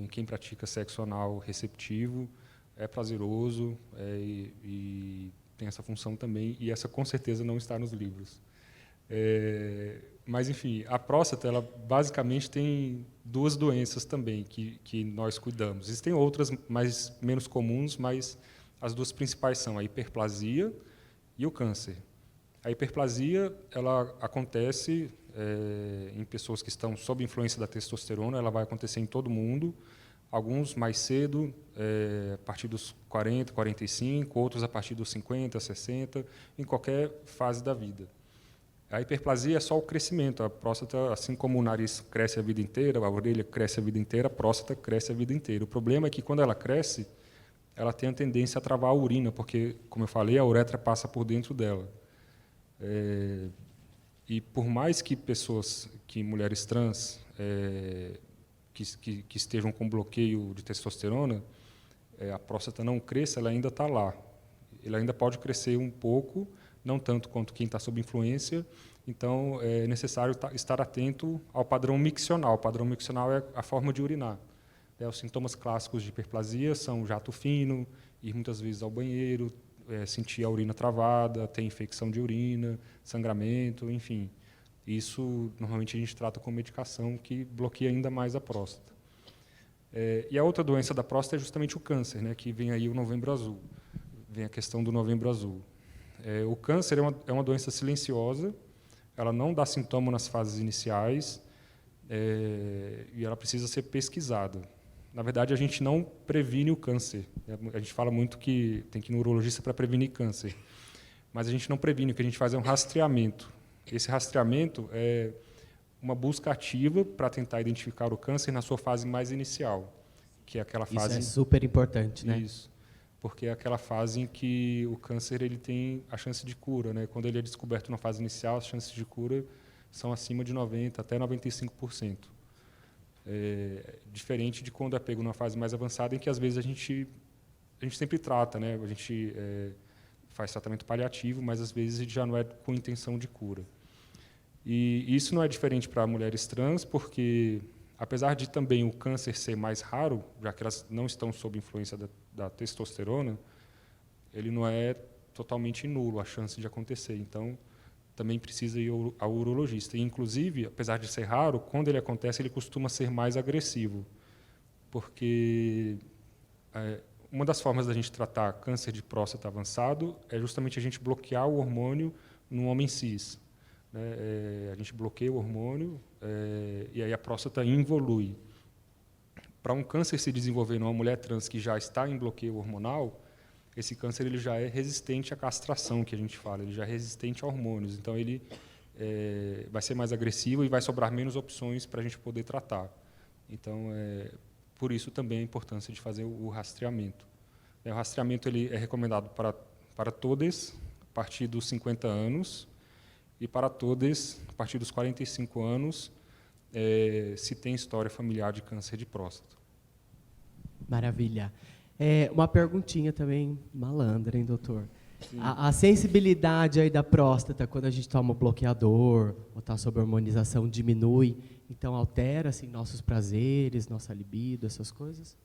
Speaker 3: em quem pratica sexo anal receptivo, é prazeroso, e tem essa função também, e essa com certeza não está nos livros. Mas, enfim, a próstata ela basicamente tem 2 doenças também que nós cuidamos. Existem outras menos comuns, mas as 2 principais são a hiperplasia e o câncer. A hiperplasia ela acontece em pessoas que estão sob influência da testosterona, ela vai acontecer em todo mundo. Alguns mais cedo, a partir dos 40, 45, outros a partir dos 50, 60, em qualquer fase da vida. A hiperplasia é só o crescimento. A próstata, assim como o nariz cresce a vida inteira, a orelha cresce a vida inteira, a próstata cresce a vida inteira. O problema é que, quando ela cresce, ela tem a tendência a travar a urina, porque, como eu falei, a uretra passa por dentro dela. E por mais que mulheres trans que estejam com bloqueio de testosterona, a próstata não cresça, ela ainda está lá. Ela ainda pode crescer um pouco, não tanto quanto quem está sob influência. Então, é necessário estar atento ao padrão miccional. O padrão miccional é a forma de urinar. Os sintomas clássicos de hiperplasia são jato fino, ir muitas vezes ao banheiro, sentir a urina travada, ter infecção de urina, sangramento, enfim. Isso, normalmente, a gente trata com medicação que bloqueia ainda mais a próstata. E a outra doença da próstata é justamente o câncer, né, que vem aí o Novembro Azul. Vem a questão do Novembro Azul. O câncer é uma doença silenciosa, ela não dá sintoma nas fases iniciais, e ela precisa ser pesquisada. Na verdade, a gente não previne o câncer. A gente fala muito que tem que ir no urologista para prevenir câncer, mas a gente não previne, o que a gente faz é um rastreamento. Esse rastreamento é uma busca ativa para tentar identificar o câncer na sua fase mais inicial, que é aquela fase...
Speaker 1: Isso é super importante, né?
Speaker 3: Isso, porque é aquela fase em que o câncer ele tem a chance de cura, né? Quando ele é descoberto na fase inicial, as chances de cura são acima de 90% até 95%. Diferente de quando é pego numa fase mais avançada, em que às vezes a gente sempre trata, né? A gente faz tratamento paliativo, mas às vezes já não é com intenção de cura. E isso não é diferente para mulheres trans, porque, apesar de também o câncer ser mais raro, já que elas não estão sob influência da testosterona, ele não é totalmente nulo a chance de acontecer. Então, também precisa ir ao urologista. E, inclusive, apesar de ser raro, quando ele acontece, ele costuma ser mais agressivo, porque uma das formas da gente tratar câncer de próstata avançado é justamente a gente bloquear o hormônio no homem cis. A gente bloqueia o hormônio e aí a próstata involui. Para um câncer se desenvolver numa mulher trans que já está em bloqueio hormonal, esse câncer ele já é resistente à castração, que a gente fala, ele já é resistente a hormônios. Então, ele vai ser mais agressivo e vai sobrar menos opções para a gente poder tratar. Então, por isso também a importância de fazer o rastreamento. O rastreamento ele é recomendado para todas a partir dos 50 anos e para todas a partir dos 45 anos, se tem história familiar de câncer de próstata.
Speaker 1: Maravilha. Uma perguntinha também malandra, hein, doutor? A sensibilidade aí da próstata, quando a gente toma o bloqueador ou está sob hormonização, diminui, então altera assim, nossos prazeres, nossa libido, essas coisas?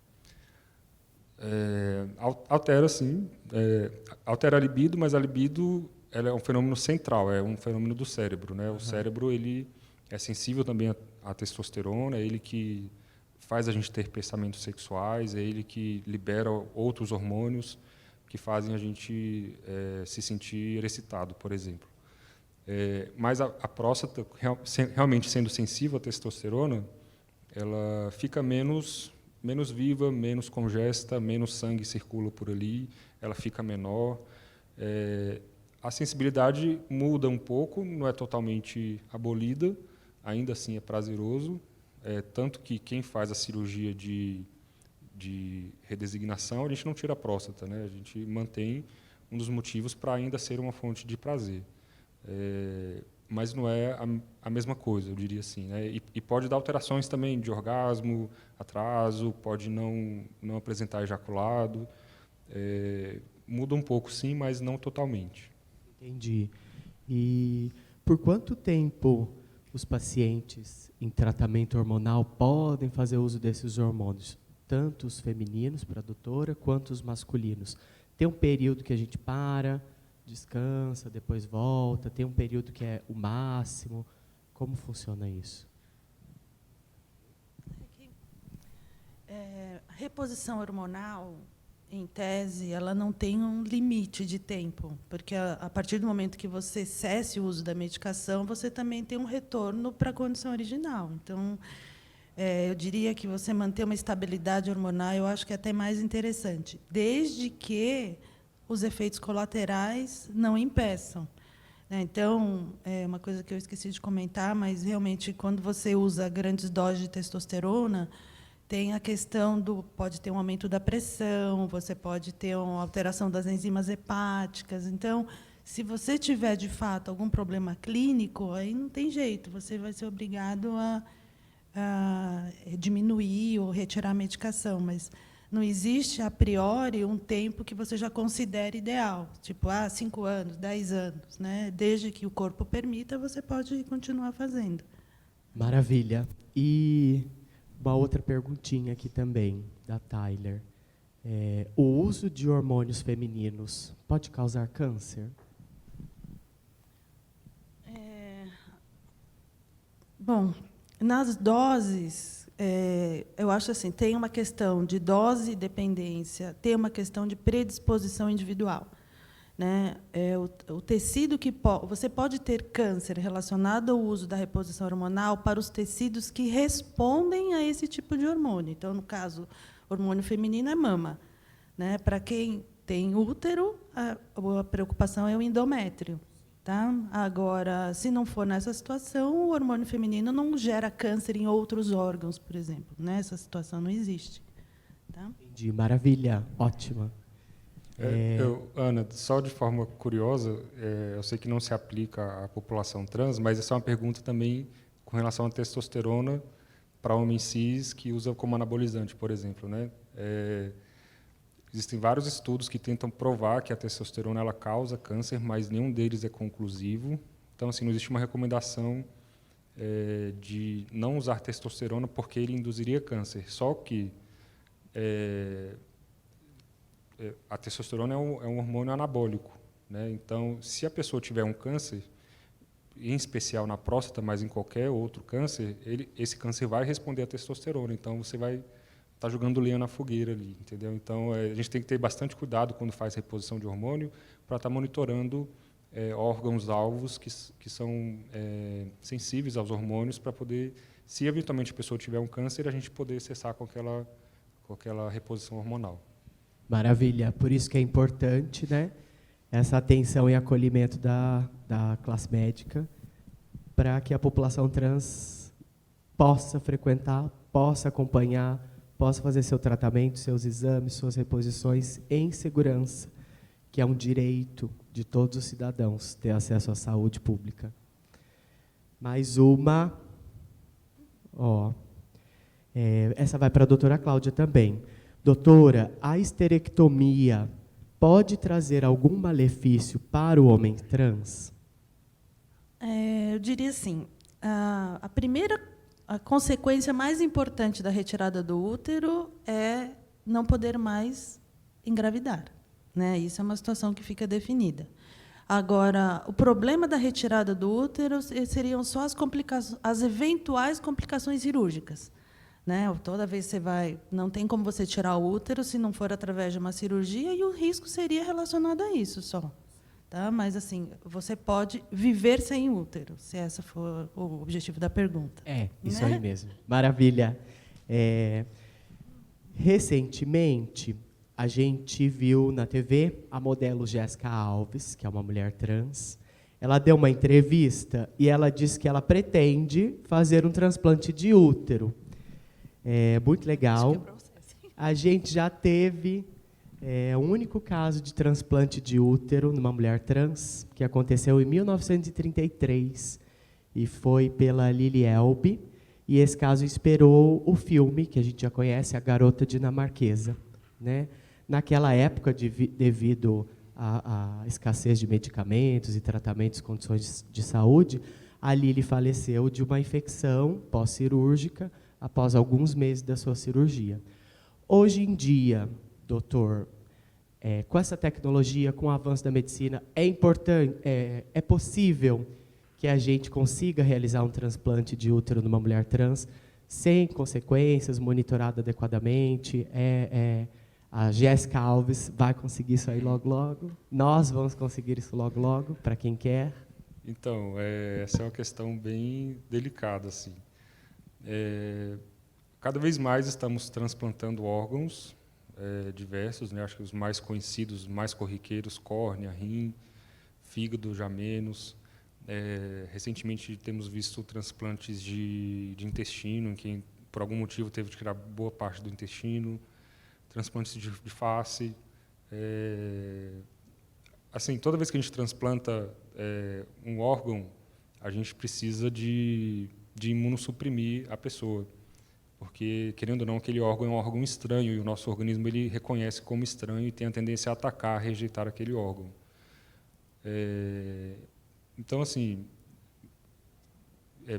Speaker 3: Altera, sim. Altera a libido, mas a libido ela é um fenômeno central, é um fenômeno do cérebro, né? O cérebro ele é sensível também à testosterona, é ele que faz a gente ter pensamentos sexuais, é ele que libera outros hormônios que fazem a gente se sentir excitado, por exemplo. Mas a próstata, realmente sendo sensível à testosterona, ela fica menos viva, menos congesta, menos sangue circula por ali, ela fica menor. A sensibilidade muda um pouco, não é totalmente abolida, ainda assim é prazeroso, tanto que quem faz a cirurgia de redesignação, a gente não tira a próstata, né? A gente mantém um dos motivos para ainda ser uma fonte de prazer. Mas não é a mesma coisa, eu diria assim, né? E pode dar alterações também de orgasmo, atraso, pode não apresentar ejaculado. Muda um pouco, sim, mas não totalmente.
Speaker 1: Entendi. E por quanto tempo os pacientes em tratamento hormonal podem fazer uso desses hormônios? Tanto os femininos, para a doutora, quanto os masculinos. Tem um período que a gente para, descansa, depois volta, tem um período que é o máximo. Como funciona isso?
Speaker 4: A reposição hormonal, em tese, ela não tem um limite de tempo, porque a partir do momento que você cesse o uso da medicação, você também tem um retorno para a condição original. Então, eu diria que você manter uma estabilidade hormonal, eu acho que é até mais interessante, desde que os efeitos colaterais não impeçam. Então, é uma coisa que eu esqueci de comentar, mas realmente quando você usa grandes doses de testosterona, tem a questão do pode ter um aumento da pressão, você pode ter uma alteração das enzimas hepáticas. Então, se você tiver de fato algum problema clínico, aí não tem jeito, você vai ser obrigado a diminuir ou retirar a medicação, mas não existe a priori um tempo que você já considere ideal, tipo 5 anos, 10 anos, né? Desde que o corpo permita, você pode continuar fazendo.
Speaker 1: Maravilha. E uma outra perguntinha aqui também, da Tyler. O uso de hormônios femininos pode causar câncer?
Speaker 4: Bom, nas doses, eu acho assim, tem uma questão de dose e dependência, tem uma questão de predisposição individual. Né? O tecido que você pode ter câncer relacionado ao uso da reposição hormonal para os tecidos que respondem a esse tipo de hormônio. Então, no caso, hormônio feminino é mama. Né? Para quem tem útero, a preocupação é o endométrio. Tá? Agora, se não for nessa situação, o hormônio feminino não gera câncer em outros órgãos, por exemplo. Né? Essa situação não existe. Tá?
Speaker 1: Entendi, maravilha, ótima.
Speaker 3: Ana, só de forma curiosa, eu sei que não se aplica à população trans, mas essa é uma pergunta também com relação à testosterona para homens cis que usa como anabolizante, por exemplo. Né? Existem vários estudos que tentam provar que a testosterona ela causa câncer, mas nenhum deles é conclusivo. Então, assim, não existe uma recomendação de não usar testosterona porque ele induziria câncer. Só que a testosterona é um hormônio anabólico. Né? Então, se a pessoa tiver um câncer, em especial na próstata, mas em qualquer outro câncer, esse câncer vai responder à testosterona. Então, você vai estar jogando lenha na fogueira ali, entendeu? Então, a gente tem que ter bastante cuidado quando faz reposição de hormônio para estar monitorando órgãos-alvos que são sensíveis aos hormônios para poder, se eventualmente a pessoa tiver um câncer, a gente poder cessar com aquela reposição hormonal.
Speaker 1: Maravilha. Por isso que é importante, né, essa atenção e acolhimento da classe médica para que a população trans possa frequentar, possa acompanhar, possa fazer seu tratamento, seus exames, suas reposições em segurança, que é um direito de todos os cidadãos ter acesso à saúde pública. Mais uma. Essa vai para a doutora Cláudia também. Doutora, a histerectomia pode trazer algum malefício para o homem trans?
Speaker 4: Eu diria assim, a consequência mais importante da retirada do útero é não poder mais engravidar. Né? Isso é uma situação que fica definida. Agora, o problema da retirada do útero seriam só as eventuais complicações cirúrgicas. Né? Toda vez que você não tem como você tirar o útero se não for através de uma cirurgia, e o risco seria relacionado a isso só. Tá? Mas, assim, você pode viver sem útero, se esse for o objetivo da pergunta.
Speaker 1: Isso
Speaker 4: né?
Speaker 1: aí mesmo. Maravilha. Recentemente, a gente viu na TV a modelo Jéssica Alves, que é uma mulher trans. Ela deu uma entrevista e ela disse que ela pretende fazer um transplante de útero. Muito legal. A gente já teve um único caso de transplante de útero numa mulher trans, que aconteceu em 1933, e foi pela Lili Elbe, e esse caso inspirou o filme, que a gente já conhece, A Garota Dinamarquesa. Né? Naquela época, devido à escassez de medicamentos e tratamentos, condições de saúde, a Lili faleceu de uma infecção pós-cirúrgica, após alguns meses da sua cirurgia. Hoje em dia, doutor, com essa tecnologia, com o avanço da medicina, é possível que a gente consiga realizar um transplante de útero numa mulher trans sem consequências, monitorado adequadamente? A Jéssica Alves vai conseguir isso aí logo, logo? Nós vamos conseguir isso logo, logo, para quem quer?
Speaker 3: Então, essa é uma questão bem delicada, assim. cada vez mais estamos transplantando órgãos diversos, né? Acho que os mais conhecidos, mais corriqueiros, córnea, rim, fígado já menos. Recentemente temos visto transplantes de intestino, em quem por algum motivo teve que tirar boa parte do intestino, transplantes de face. Assim, toda vez que a gente transplanta um órgão, a gente precisa de imunossuprimir a pessoa, porque, querendo ou não, aquele órgão é um órgão estranho e o nosso organismo ele reconhece como estranho e tem a tendência a atacar, a rejeitar aquele órgão. Então, assim,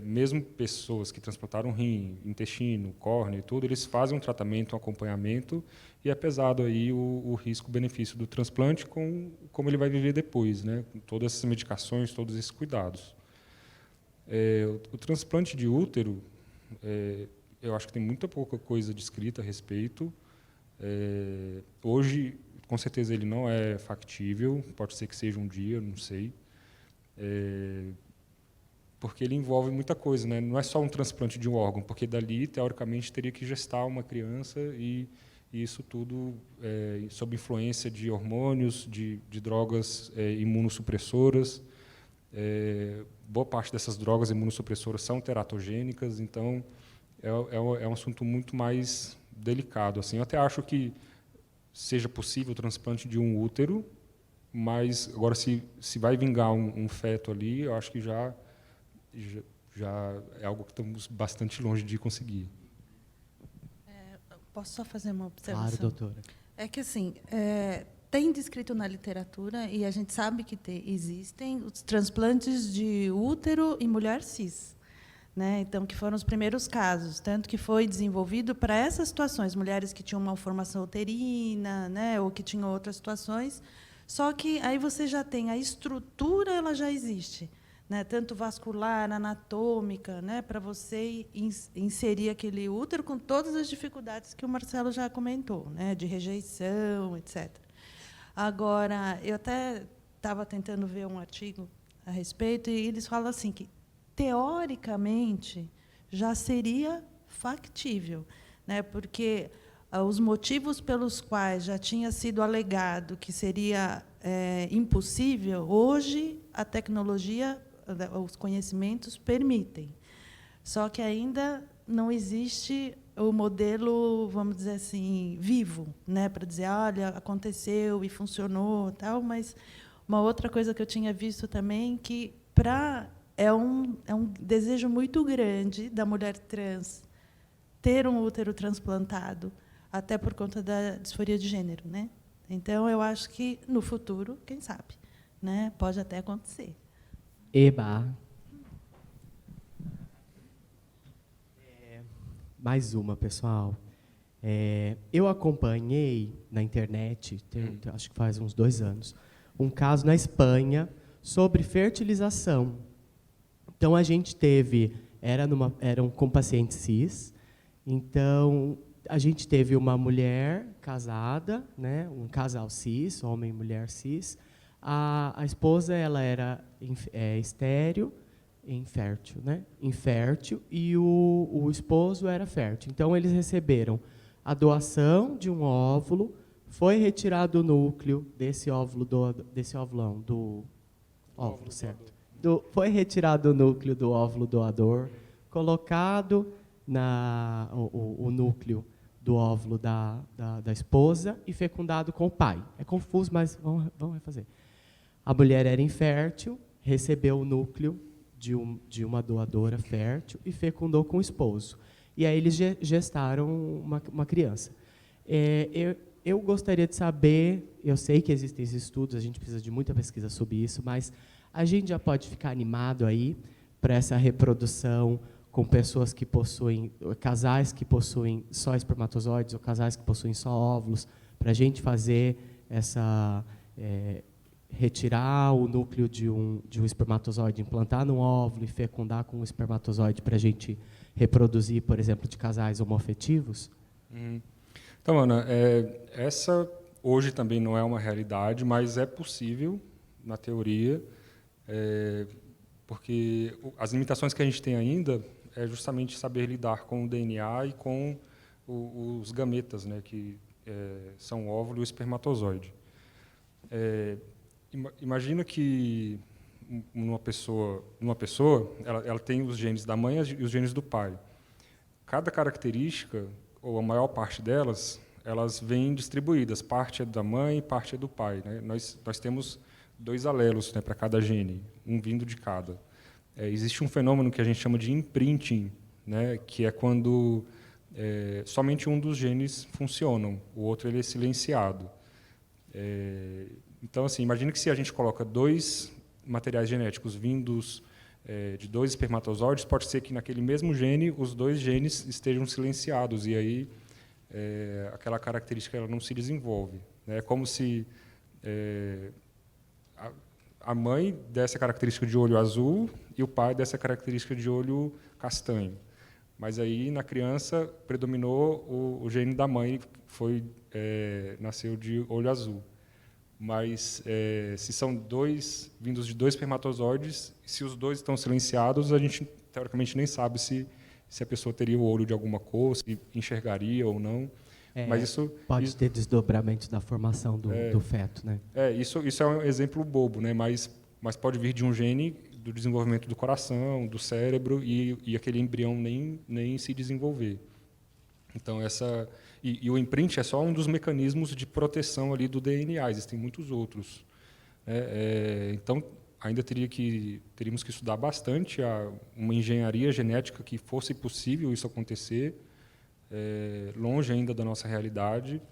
Speaker 3: mesmo pessoas que transplantaram rim, intestino, córnea e tudo, eles fazem um tratamento, um acompanhamento, e é pesado aí o risco-benefício do transplante com como ele vai viver depois, né? Com todas essas medicações, todos esses cuidados. O transplante de útero, eu acho que tem muita pouca coisa descrita a respeito. Hoje, com certeza, ele não é factível, pode ser que seja um dia, não sei. Porque ele envolve muita coisa, né? Não é só um transplante de um órgão, porque dali, teoricamente, teria que gestar uma criança e isso tudo sob influência de hormônios, de drogas imunossupressoras. Boa parte dessas drogas imunossupressoras são teratogênicas, então é um assunto muito mais delicado. Assim, eu até acho que seja possível o transplante de um útero, mas agora se vai vingar um feto ali, eu acho que já é algo que estamos bastante longe de conseguir.
Speaker 4: Posso só fazer uma observação?
Speaker 1: Claro, doutora.
Speaker 4: É que, assim, tem descrito na literatura, e a gente sabe que existem os transplantes de útero em mulher cis, né? Então, que foram os primeiros casos, tanto que foi desenvolvido para essas situações, mulheres que tinham malformação uterina, né, ou que tinham outras situações, só que aí você já tem a estrutura, ela já existe, né, tanto vascular, anatômica, né, para você inserir aquele útero com todas as dificuldades que o Marcelo já comentou, né, de rejeição, etc. Agora, eu até estava tentando ver um artigo a respeito, e eles falam assim que, teoricamente, já seria factível, né, porque os motivos pelos quais já tinha sido alegado que seria impossível, hoje a tecnologia, os conhecimentos permitem. Só que ainda não existe o modelo, vamos dizer assim, vivo, né, para dizer, olha, aconteceu e funcionou, tal. Mas uma outra coisa que eu tinha visto também, que é um desejo muito grande da mulher trans ter um útero transplantado, até por conta da disforia de gênero, né? Então, eu acho que, no futuro, quem sabe, né, pode até acontecer.
Speaker 1: Eba. Mais uma, pessoal. Eu acompanhei na internet, acho que faz uns 2 anos, um caso na Espanha sobre fertilização. Então, a gente eram com pacientes cis, então, a gente teve uma mulher casada, né, um casal cis, homem e mulher cis. A esposa ela era estéril, infértil, né? Infértil, e o esposo era fértil. Então, eles receberam a doação de um óvulo, foi retirado o núcleo desse óvulo, certo? Foi retirado o núcleo do óvulo doador, colocado o núcleo do óvulo da esposa e fecundado com o pai. É confuso, mas vamos refazer. A mulher era infértil, recebeu o núcleo de uma doadora fértil e fecundou com o esposo. E aí eles gestaram uma criança. Eu gostaria de saber, eu sei que existem esses estudos, a gente precisa de muita pesquisa sobre isso, mas a gente já pode ficar animado aí para essa reprodução com pessoas que possuem, casais que possuem só espermatozoides ou casais que possuem só óvulos, para a gente fazer essa, retirar o núcleo de um espermatozoide, implantar num óvulo e fecundar com um espermatozoide para a gente reproduzir, por exemplo, de casais homoafetivos?
Speaker 3: Então, Ana, essa hoje também não é uma realidade, mas é possível, na teoria, porque as limitações que a gente tem ainda é justamente saber lidar com o DNA e com os gametas, né, que são o óvulo e o espermatozoide. Imagina que uma pessoa ela tem os genes da mãe e os genes do pai. Cada característica, ou a maior parte delas, elas vêm distribuídas. Parte é da mãe, parte é do pai, né? Nós temos 2 alelos, né, para cada gene, um vindo de cada. Existe um fenômeno que a gente chama de imprinting, né, que é quando somente um dos genes funcionam, o outro ele é silenciado. Então, assim, imagine que se a gente coloca 2 materiais genéticos vindos de 2 espermatozoides, pode ser que naquele mesmo gene os 2 genes estejam silenciados e aí aquela característica ela não se desenvolve. É como se a mãe desse a característica de olho azul e o pai desse a característica de olho castanho. Mas aí, na criança, predominou o gene da mãe, que nasceu de olho azul. Mas, se são 2 vindos de 2 espermatozoides, se os 2 estão silenciados, a gente, teoricamente, nem sabe se a pessoa teria o olho de alguma cor, se enxergaria ou não. Mas isso
Speaker 1: pode ter desdobramentos da formação do feto, né?
Speaker 3: Isso é um exemplo bobo, né? Mas pode vir de um gene do desenvolvimento do coração, do cérebro, e aquele embrião nem se desenvolver. Então, o imprint é só um dos mecanismos de proteção ali do DNA, existem muitos outros. Então, ainda teríamos que estudar bastante uma engenharia genética que fosse possível isso acontecer, longe ainda da nossa realidade,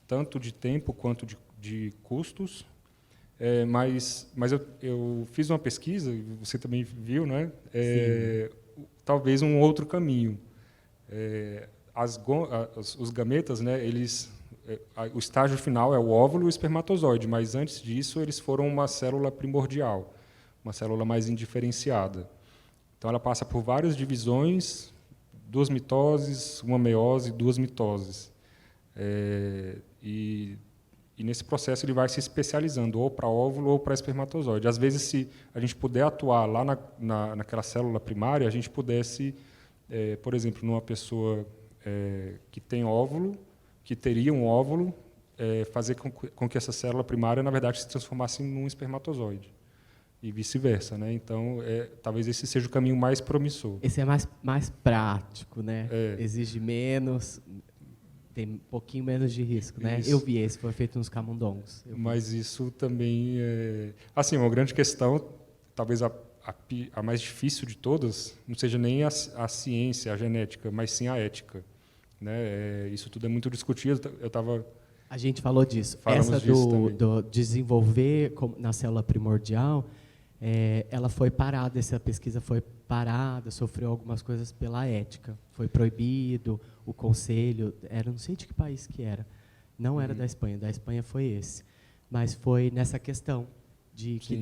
Speaker 3: tanto de tempo quanto de custos. Mas eu fiz uma pesquisa, você também viu, né? Talvez um outro caminho. Os gametas, né? O estágio final é o óvulo e o espermatozoide, mas antes disso eles foram uma célula primordial, uma célula mais indiferenciada. Então ela passa por várias divisões, 2 mitoses, uma meiose, 2 mitoses. E nesse processo ele vai se especializando ou para óvulo ou para espermatozoide. Às vezes, se a gente puder atuar lá naquela célula primária, a gente pudesse, por exemplo, numa pessoa que tem óvulo, que teria um óvulo, fazer com que essa célula primária, na verdade, se transformasse num espermatozoide. E vice-versa, né? Então, talvez esse seja o caminho mais promissor.
Speaker 1: Esse é mais prático, né? Exige menos, tem um pouquinho menos de risco, né?
Speaker 3: Isso.
Speaker 1: Eu vi esse, foi feito nos camundongos.
Speaker 3: Mas isso também assim, uma grande questão, talvez a mais difícil de todas, não seja nem a ciência, a genética, mas sim a ética, né? Isso tudo é muito discutido.
Speaker 1: A gente falou disso.
Speaker 3: Falamos
Speaker 1: Essa
Speaker 3: disso
Speaker 1: do desenvolver na célula primordial, ela foi parada, essa pesquisa foi parada, sofreu algumas coisas pela ética. Foi proibido, o conselho, não sei de que país que era, não era da Espanha foi esse. Mas foi nessa questão de que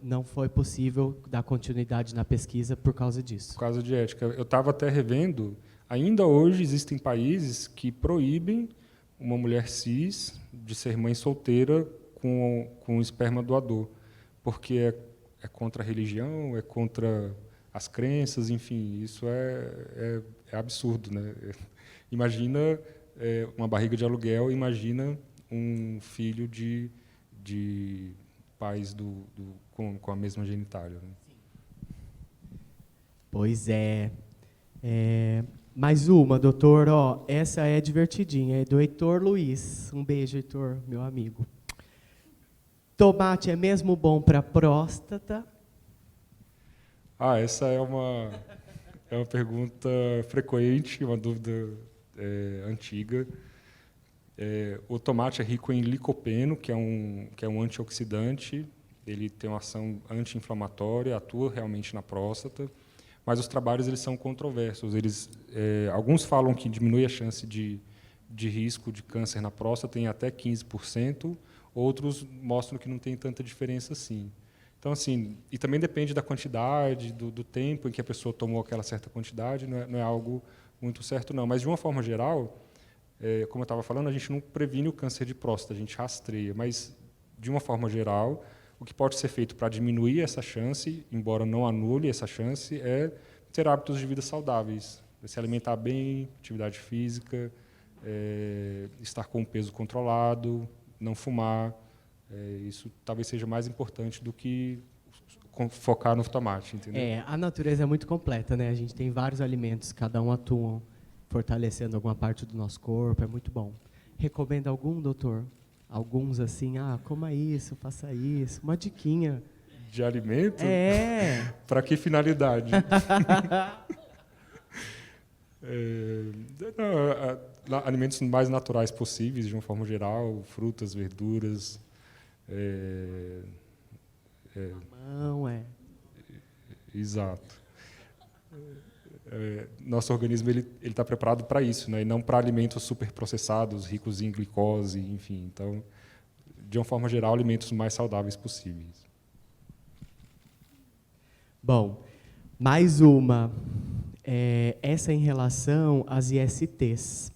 Speaker 1: não foi possível dar continuidade na pesquisa por causa disso.
Speaker 3: Por causa de ética. Eu estava até revendo, ainda hoje existem países que proíbem uma mulher cis de ser mãe solteira com esperma doador, porque é contra a religião, é contra as crenças, enfim, isso é absurdo, né? Imagina uma barriga de aluguel, imagina um filho de pais com a mesma genitália. Né?
Speaker 1: Pois é. Mais uma, doutor, essa é divertidinha, é do Heitor Luiz. Um beijo, Heitor, meu amigo. Tomate é mesmo bom para a próstata?
Speaker 3: Essa é uma pergunta frequente, uma dúvida antiga. O tomate é rico em licopeno, que é um antioxidante. Ele tem uma ação anti-inflamatória, atua realmente na próstata. Mas os trabalhos eles são controversos. Alguns falam que diminui a chance de risco de câncer na próstata em até 15%, outros mostram que não tem tanta diferença assim. Então, assim, e também depende da quantidade, do tempo em que a pessoa tomou aquela certa quantidade, não é algo muito certo, não. Mas, de uma forma geral, como eu estava falando, a gente não previne o câncer de próstata, a gente rastreia. Mas, de uma forma geral, o que pode ser feito para diminuir essa chance, embora não anule essa chance, é ter hábitos de vida saudáveis, se alimentar bem, atividade física, estar com o peso controlado, não fumar. Isso talvez seja mais importante do que focar no tomate, entendeu?
Speaker 1: A natureza é muito completa, né? A gente tem vários alimentos, cada um atua fortalecendo alguma parte do nosso corpo, é muito bom. Recomenda algum, doutor? Alguns assim, coma isso, faça isso, uma diquinha.
Speaker 3: De alimento?
Speaker 1: É.
Speaker 3: Para que finalidade? Alimentos mais naturais possíveis, de uma forma geral, frutas, verduras.
Speaker 1: Não,
Speaker 3: Exato. Nosso organismo ele está preparado para isso, né? E não para alimentos superprocessados, ricos em glicose, enfim. Então, de uma forma geral, alimentos mais saudáveis possíveis.
Speaker 1: Bom, mais uma. Essa em relação às ISTs.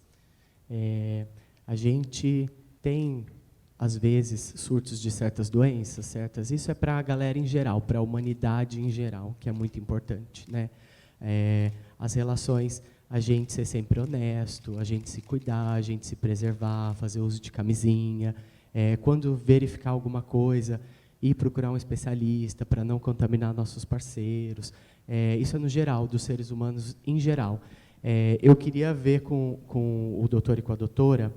Speaker 1: A gente tem, às vezes, surtos de certas doenças, certas. Isso é para a galera em geral, para a humanidade em geral, que é muito importante, né? As relações, a gente ser sempre honesto, a gente se cuidar, a gente se preservar, fazer uso de camisinha. Quando verificar alguma coisa, ir procurar um especialista para não contaminar nossos parceiros. Isso é no geral, dos seres humanos em geral. Eu queria ver com o doutor e com a doutora,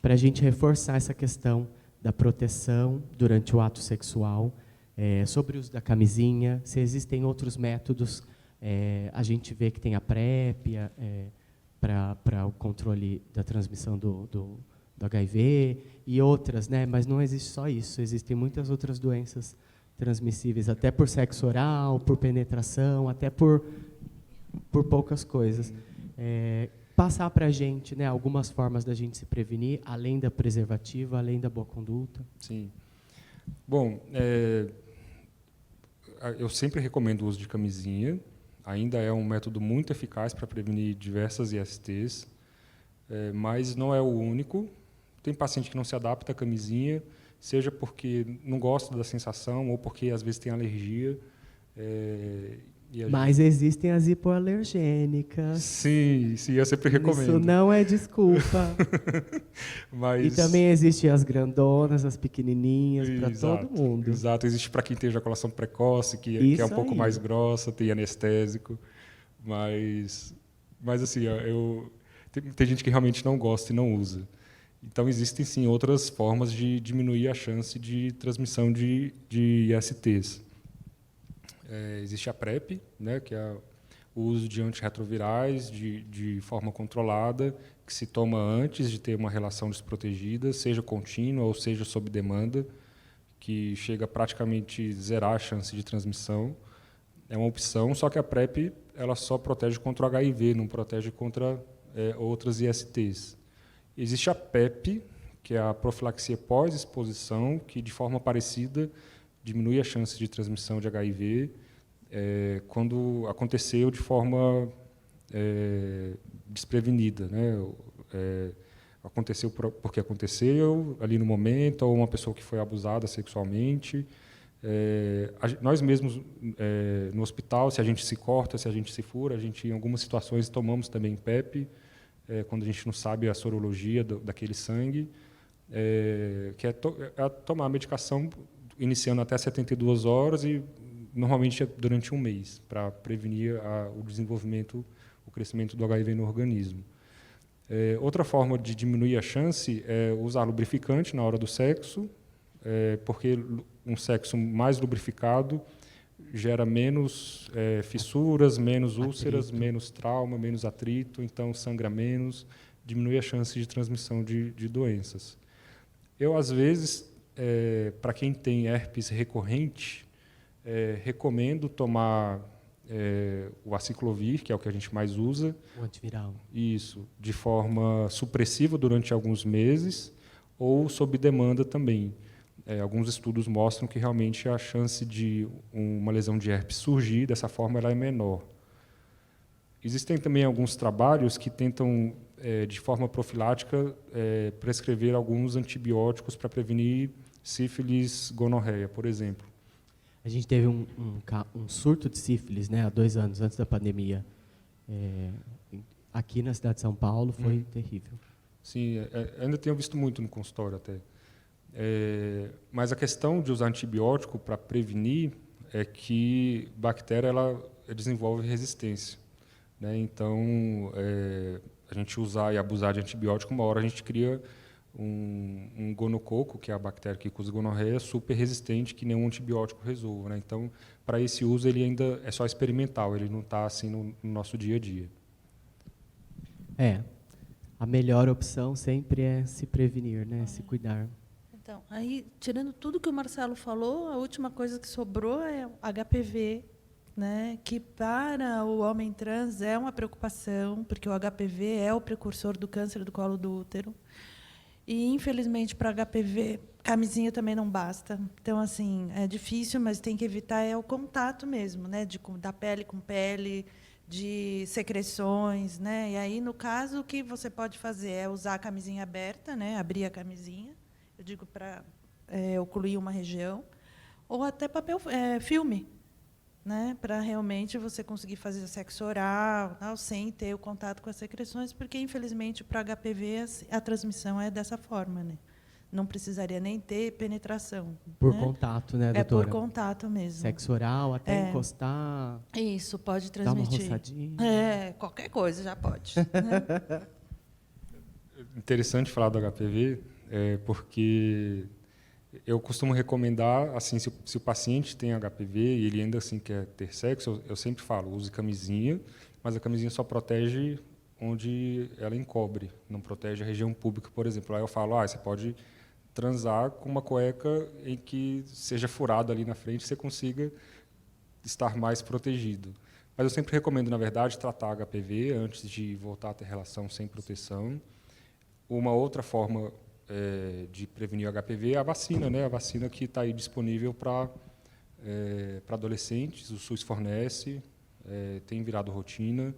Speaker 1: para a gente reforçar essa questão da proteção durante o ato sexual, sobre o uso da camisinha, se existem outros métodos. A gente vê que tem a PrEP para o controle da transmissão do HIV e outras, né? Mas não existe só isso, existem muitas outras doenças transmissíveis, até por sexo oral, por penetração, até por poucas coisas. Passar para a gente, né, algumas formas da gente se prevenir, além da preservativa, além da boa conduta.
Speaker 3: Sim. Bom, eu sempre recomendo o uso de camisinha. Ainda é um método muito eficaz para prevenir diversas ISTs, mas não é o único. Tem paciente que não se adapta à camisinha, seja porque não gosta da sensação ou porque às vezes tem alergia.
Speaker 1: Mas existem as hipoalergênicas.
Speaker 3: Sim, eu sempre recomendo.
Speaker 1: Isso não é desculpa.
Speaker 3: Mas...
Speaker 1: E também existem as grandonas, as pequenininhas, para todo mundo.
Speaker 3: Exato, existe para quem tem ejaculação precoce, que é um pouco mais grossa, tem anestésico. Mas assim, tem gente que realmente não gosta e não usa. Então, existem, sim, outras formas de diminuir a chance de transmissão de ISTs. Existe a PrEP, né, que é o uso de antirretrovirais de forma controlada, que se toma antes de ter uma relação desprotegida, seja contínua ou seja sob demanda, que chega a praticamente zerar a chance de transmissão. É uma opção, só que a PrEP ela só protege contra o HIV, não protege contra outras ISTs. Existe a PEP, que é a profilaxia pós-exposição, que, de forma parecida, diminui a chance de transmissão de HIV quando aconteceu de forma desprevenida, né? Aconteceu porque aconteceu ali no momento, ou uma pessoa que foi abusada sexualmente. Nós mesmos, no hospital, se a gente se corta, se a gente se fura, a gente, em algumas situações, tomamos também PEP, quando a gente não sabe a sorologia daquele sangue, que é tomar a medicação iniciando até 72 horas e, normalmente, durante um mês, para prevenir o desenvolvimento, o crescimento do HIV no organismo. Outra forma de diminuir a chance é usar lubrificante na hora do sexo, porque um sexo mais lubrificado gera menos fissuras, menos úlceras, menos trauma, menos atrito, então sangra menos, diminui a chance de transmissão de doenças. Eu, às vezes, para quem tem herpes recorrente, recomendo tomar o aciclovir, que é o que a gente mais usa.
Speaker 1: O antiviral.
Speaker 3: Isso, de forma supressiva durante alguns meses ou sob demanda também. Alguns estudos mostram que realmente a chance de uma lesão de herpes surgir dessa forma ela é menor. Existem também alguns trabalhos que tentam, de forma profilática, prescrever alguns antibióticos para prevenir sífilis, gonorreia, por exemplo.
Speaker 1: A gente teve um surto de sífilis, né, há 2 anos, antes da pandemia. Aqui na cidade de São Paulo foi terrível.
Speaker 3: Sim, ainda tenho visto muito no consultório até. Mas a questão de usar antibiótico para prevenir é que bactéria ela desenvolve resistência, né? Então, a gente usar e abusar de antibiótico, uma hora a gente cria um gonococo, que é a bactéria que causa gonorreia, super resistente, que nenhum antibiótico resolva, né? Então, para esse uso, ele ainda é só experimental, ele não está assim no nosso dia a dia.
Speaker 1: A melhor opção sempre é se prevenir, né? Se cuidar.
Speaker 4: Então, aí, tirando tudo que o Marcelo falou, a última coisa que sobrou é o HPV, né, que para o homem trans é uma preocupação, porque o HPV é o precursor do câncer do colo do útero. E, infelizmente, para HPV, camisinha também não basta. Então, assim, é difícil, mas tem que evitar o contato mesmo, né, da pele com pele, de secreções, né? E aí, no caso, o que você pode fazer é usar a camisinha aberta, né, abrir a camisinha, eu digo para ocluir uma região, ou até filme, né, para realmente você conseguir fazer sexo oral, tal, sem ter o contato com as secreções, porque, infelizmente, para HPV a transmissão é dessa forma, né? Não precisaria nem ter penetração.
Speaker 1: Por
Speaker 4: né?
Speaker 1: contato, né, doutora?
Speaker 4: É por contato mesmo.
Speaker 1: Sexo oral, até encostar.
Speaker 4: Isso, pode transmitir.
Speaker 1: Dar uma roçadinha.
Speaker 4: Qualquer coisa já pode. Né?
Speaker 3: Interessante falar do HPV, porque eu costumo recomendar, assim, se o paciente tem HPV e ele ainda assim quer ter sexo, eu sempre falo, use camisinha, mas a camisinha só protege onde ela encobre, não protege a região pública, por exemplo. Aí eu falo, você pode transar com uma cueca em que seja furado ali na frente, você consiga estar mais protegido. Mas eu sempre recomendo, na verdade, tratar HPV antes de voltar a ter relação sem proteção. Uma outra forma de prevenir o HPV é a vacina, né? A vacina que está aí disponível para adolescentes, o SUS fornece, tem virado rotina,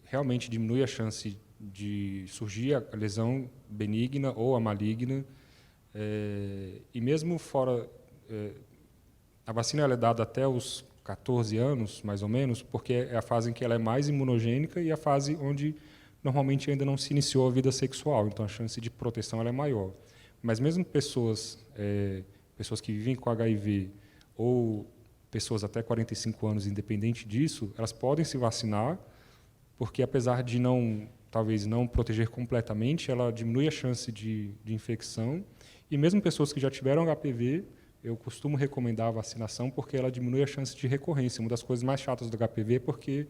Speaker 3: realmente diminui a chance de surgir a lesão benigna ou a maligna, e mesmo fora... a vacina ela é dada até os 14 anos, mais ou menos, porque é a fase em que ela é mais imunogênica e a fase onde normalmente ainda não se iniciou a vida sexual, então a chance de proteção ela é maior. Mas mesmo pessoas que vivem com HIV ou pessoas até 45 anos, independente disso, elas podem se vacinar, porque apesar de talvez não proteger completamente, ela diminui a chance de infecção. E mesmo pessoas que já tiveram HPV, eu costumo recomendar a vacinação, porque ela diminui a chance de recorrência. Uma das coisas mais chatas do HPV é porque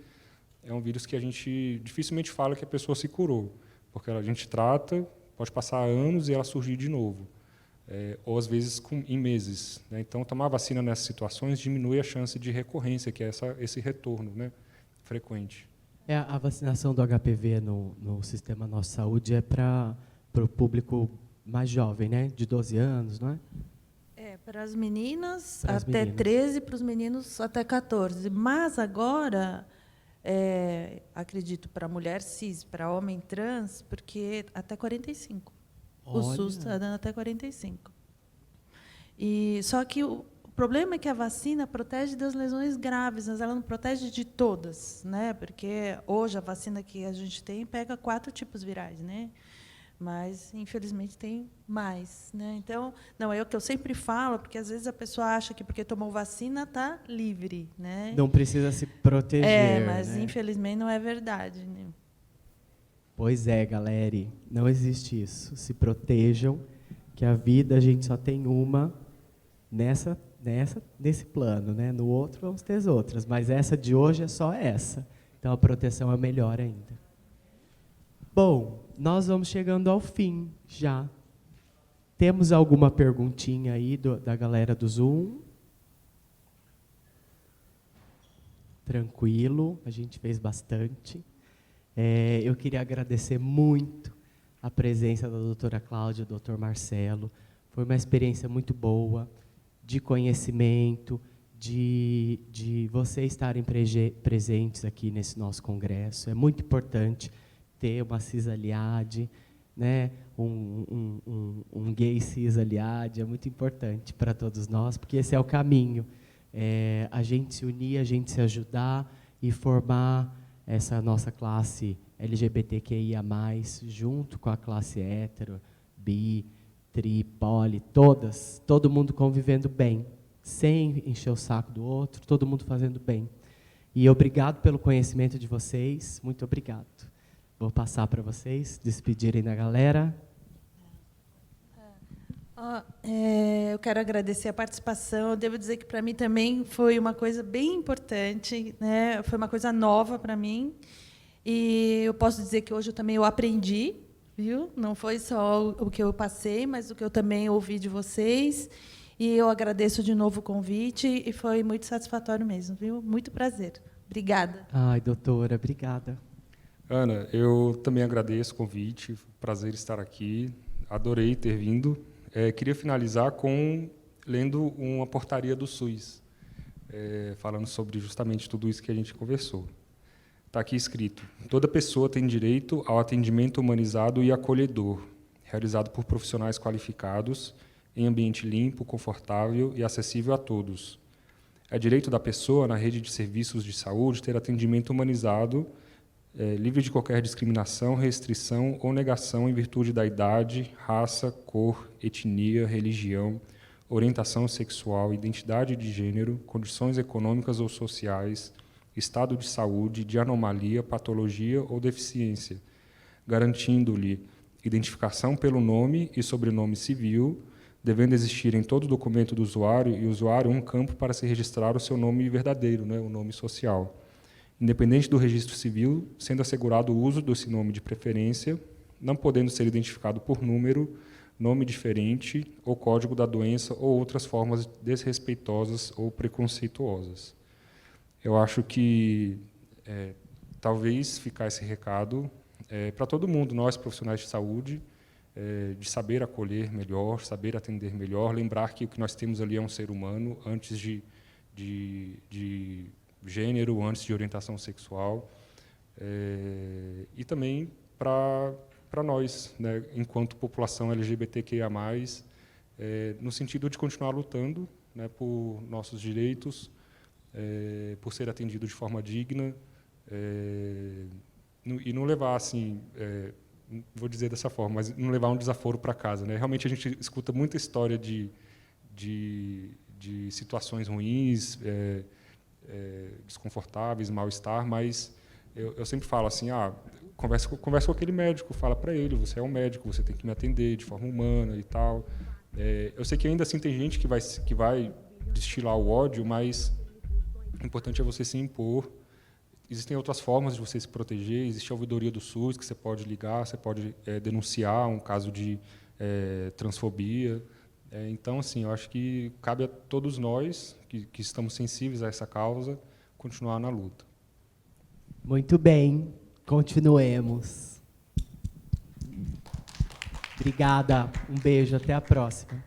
Speaker 3: é um vírus que a gente dificilmente fala que a pessoa se curou, porque a gente trata, pode passar anos e ela surgir de novo, ou às vezes em meses, né? Então, tomar vacina nessas situações diminui a chance de recorrência, que é esse retorno, né, frequente.
Speaker 1: A vacinação do HPV no Sistema Nossa Saúde é para o público mais jovem, né, de 12 anos, não é?
Speaker 4: Para as meninas até 13, para os meninos até 14. Mas agora... acredito, para mulher cis, para homem trans, porque até 45.
Speaker 1: Olha.
Speaker 4: O SUS está dando até 45. Só que o problema é que a vacina protege das lesões graves, mas ela não protege de todas, né? Porque hoje a vacina que a gente tem pega 4 tipos virais, né? Mas, infelizmente, tem mais, né? Então, não é o que eu sempre falo, porque às vezes a pessoa acha que porque tomou vacina está livre, né?
Speaker 1: Não precisa se proteger.
Speaker 4: Mas
Speaker 1: né?
Speaker 4: Infelizmente não é verdade, né?
Speaker 1: Pois é, galera, não existe isso. Se protejam, que a vida a gente só tem uma nesse plano, né? No outro vamos ter as outras, mas essa de hoje é só essa. Então a proteção é melhor ainda. Bom, nós vamos chegando ao fim já. Temos alguma perguntinha aí da galera do Zoom? Tranquilo, a gente fez bastante. Eu queria agradecer muito a presença da doutora Cláudia e do doutor Marcelo. Foi uma experiência muito boa, de conhecimento, de vocês estarem presentes aqui nesse nosso congresso. É muito importante ter uma cis-aliade, né? um gay cis-aliade, é muito importante para todos nós, porque esse é o caminho. a gente se unir, a gente se ajudar e formar essa nossa classe LGBTQIA+, junto com a classe hétero, bi, tri, poli, todas, todo mundo convivendo bem, sem encher o saco do outro, todo mundo fazendo bem. E obrigado pelo conhecimento de vocês, muito obrigado. Vou passar para vocês despedirem da galera.
Speaker 4: Eu quero agradecer a participação. Eu devo dizer que, para mim, também foi uma coisa bem importante, né? Foi uma coisa nova para mim. E eu posso dizer que hoje eu aprendi, viu? Não foi só o que eu passei, mas o que eu também ouvi de vocês. E eu agradeço de novo o convite, e foi muito satisfatório mesmo, viu? Muito prazer. Obrigada.
Speaker 1: Ai, doutora, obrigada.
Speaker 3: Ana, eu também agradeço o convite, prazer estar aqui, adorei ter vindo. Queria finalizar lendo uma portaria do SUS, falando sobre justamente tudo isso que a gente conversou. Está aqui escrito: toda pessoa tem direito ao atendimento humanizado e acolhedor, realizado por profissionais qualificados, em ambiente limpo, confortável e acessível a todos. É direito da pessoa, na rede de serviços de saúde, ter atendimento humanizado, livre de qualquer discriminação, restrição ou negação em virtude da idade, raça, cor, etnia, religião, orientação sexual, identidade de gênero, condições econômicas ou sociais, estado de saúde, de anomalia, patologia ou deficiência, garantindo-lhe identificação pelo nome e sobrenome civil, devendo existir em todo documento do usuário e usuário um campo para se registrar o seu nome verdadeiro, né, o nome social. Independente do registro civil, sendo assegurado o uso desse nome de preferência, não podendo ser identificado por número, nome diferente ou código da doença ou outras formas desrespeitosas ou preconceituosas. Eu acho que talvez ficar esse recado para todo mundo, nós profissionais de saúde, de saber acolher melhor, saber atender melhor, lembrar que o que nós temos ali é um ser humano, antes de gênero, antes de orientação sexual, e também para nós, né, enquanto população LGBTQIA+, no sentido de continuar lutando, né, por nossos direitos, por ser atendido de forma digna, e não levar, assim, vou dizer dessa forma, mas não levar um desaforo para casa, né? Realmente a gente escuta muita história de situações ruins, desconfortáveis, mal-estar, mas eu sempre falo assim, conversa com aquele médico, fala para ele, você é um médico, você tem que me atender de forma humana e tal. Eu sei que ainda assim tem gente que vai destilar o ódio, mas o importante é você se impor. Existem outras formas de você se proteger, existe a ouvidoria do SUS, que você pode ligar, você pode denunciar um caso de transfobia. Então, assim, eu acho que cabe a todos nós, que estamos sensíveis a essa causa, continuar na luta.
Speaker 1: Muito bem, continuemos. Obrigada, um beijo, até a próxima.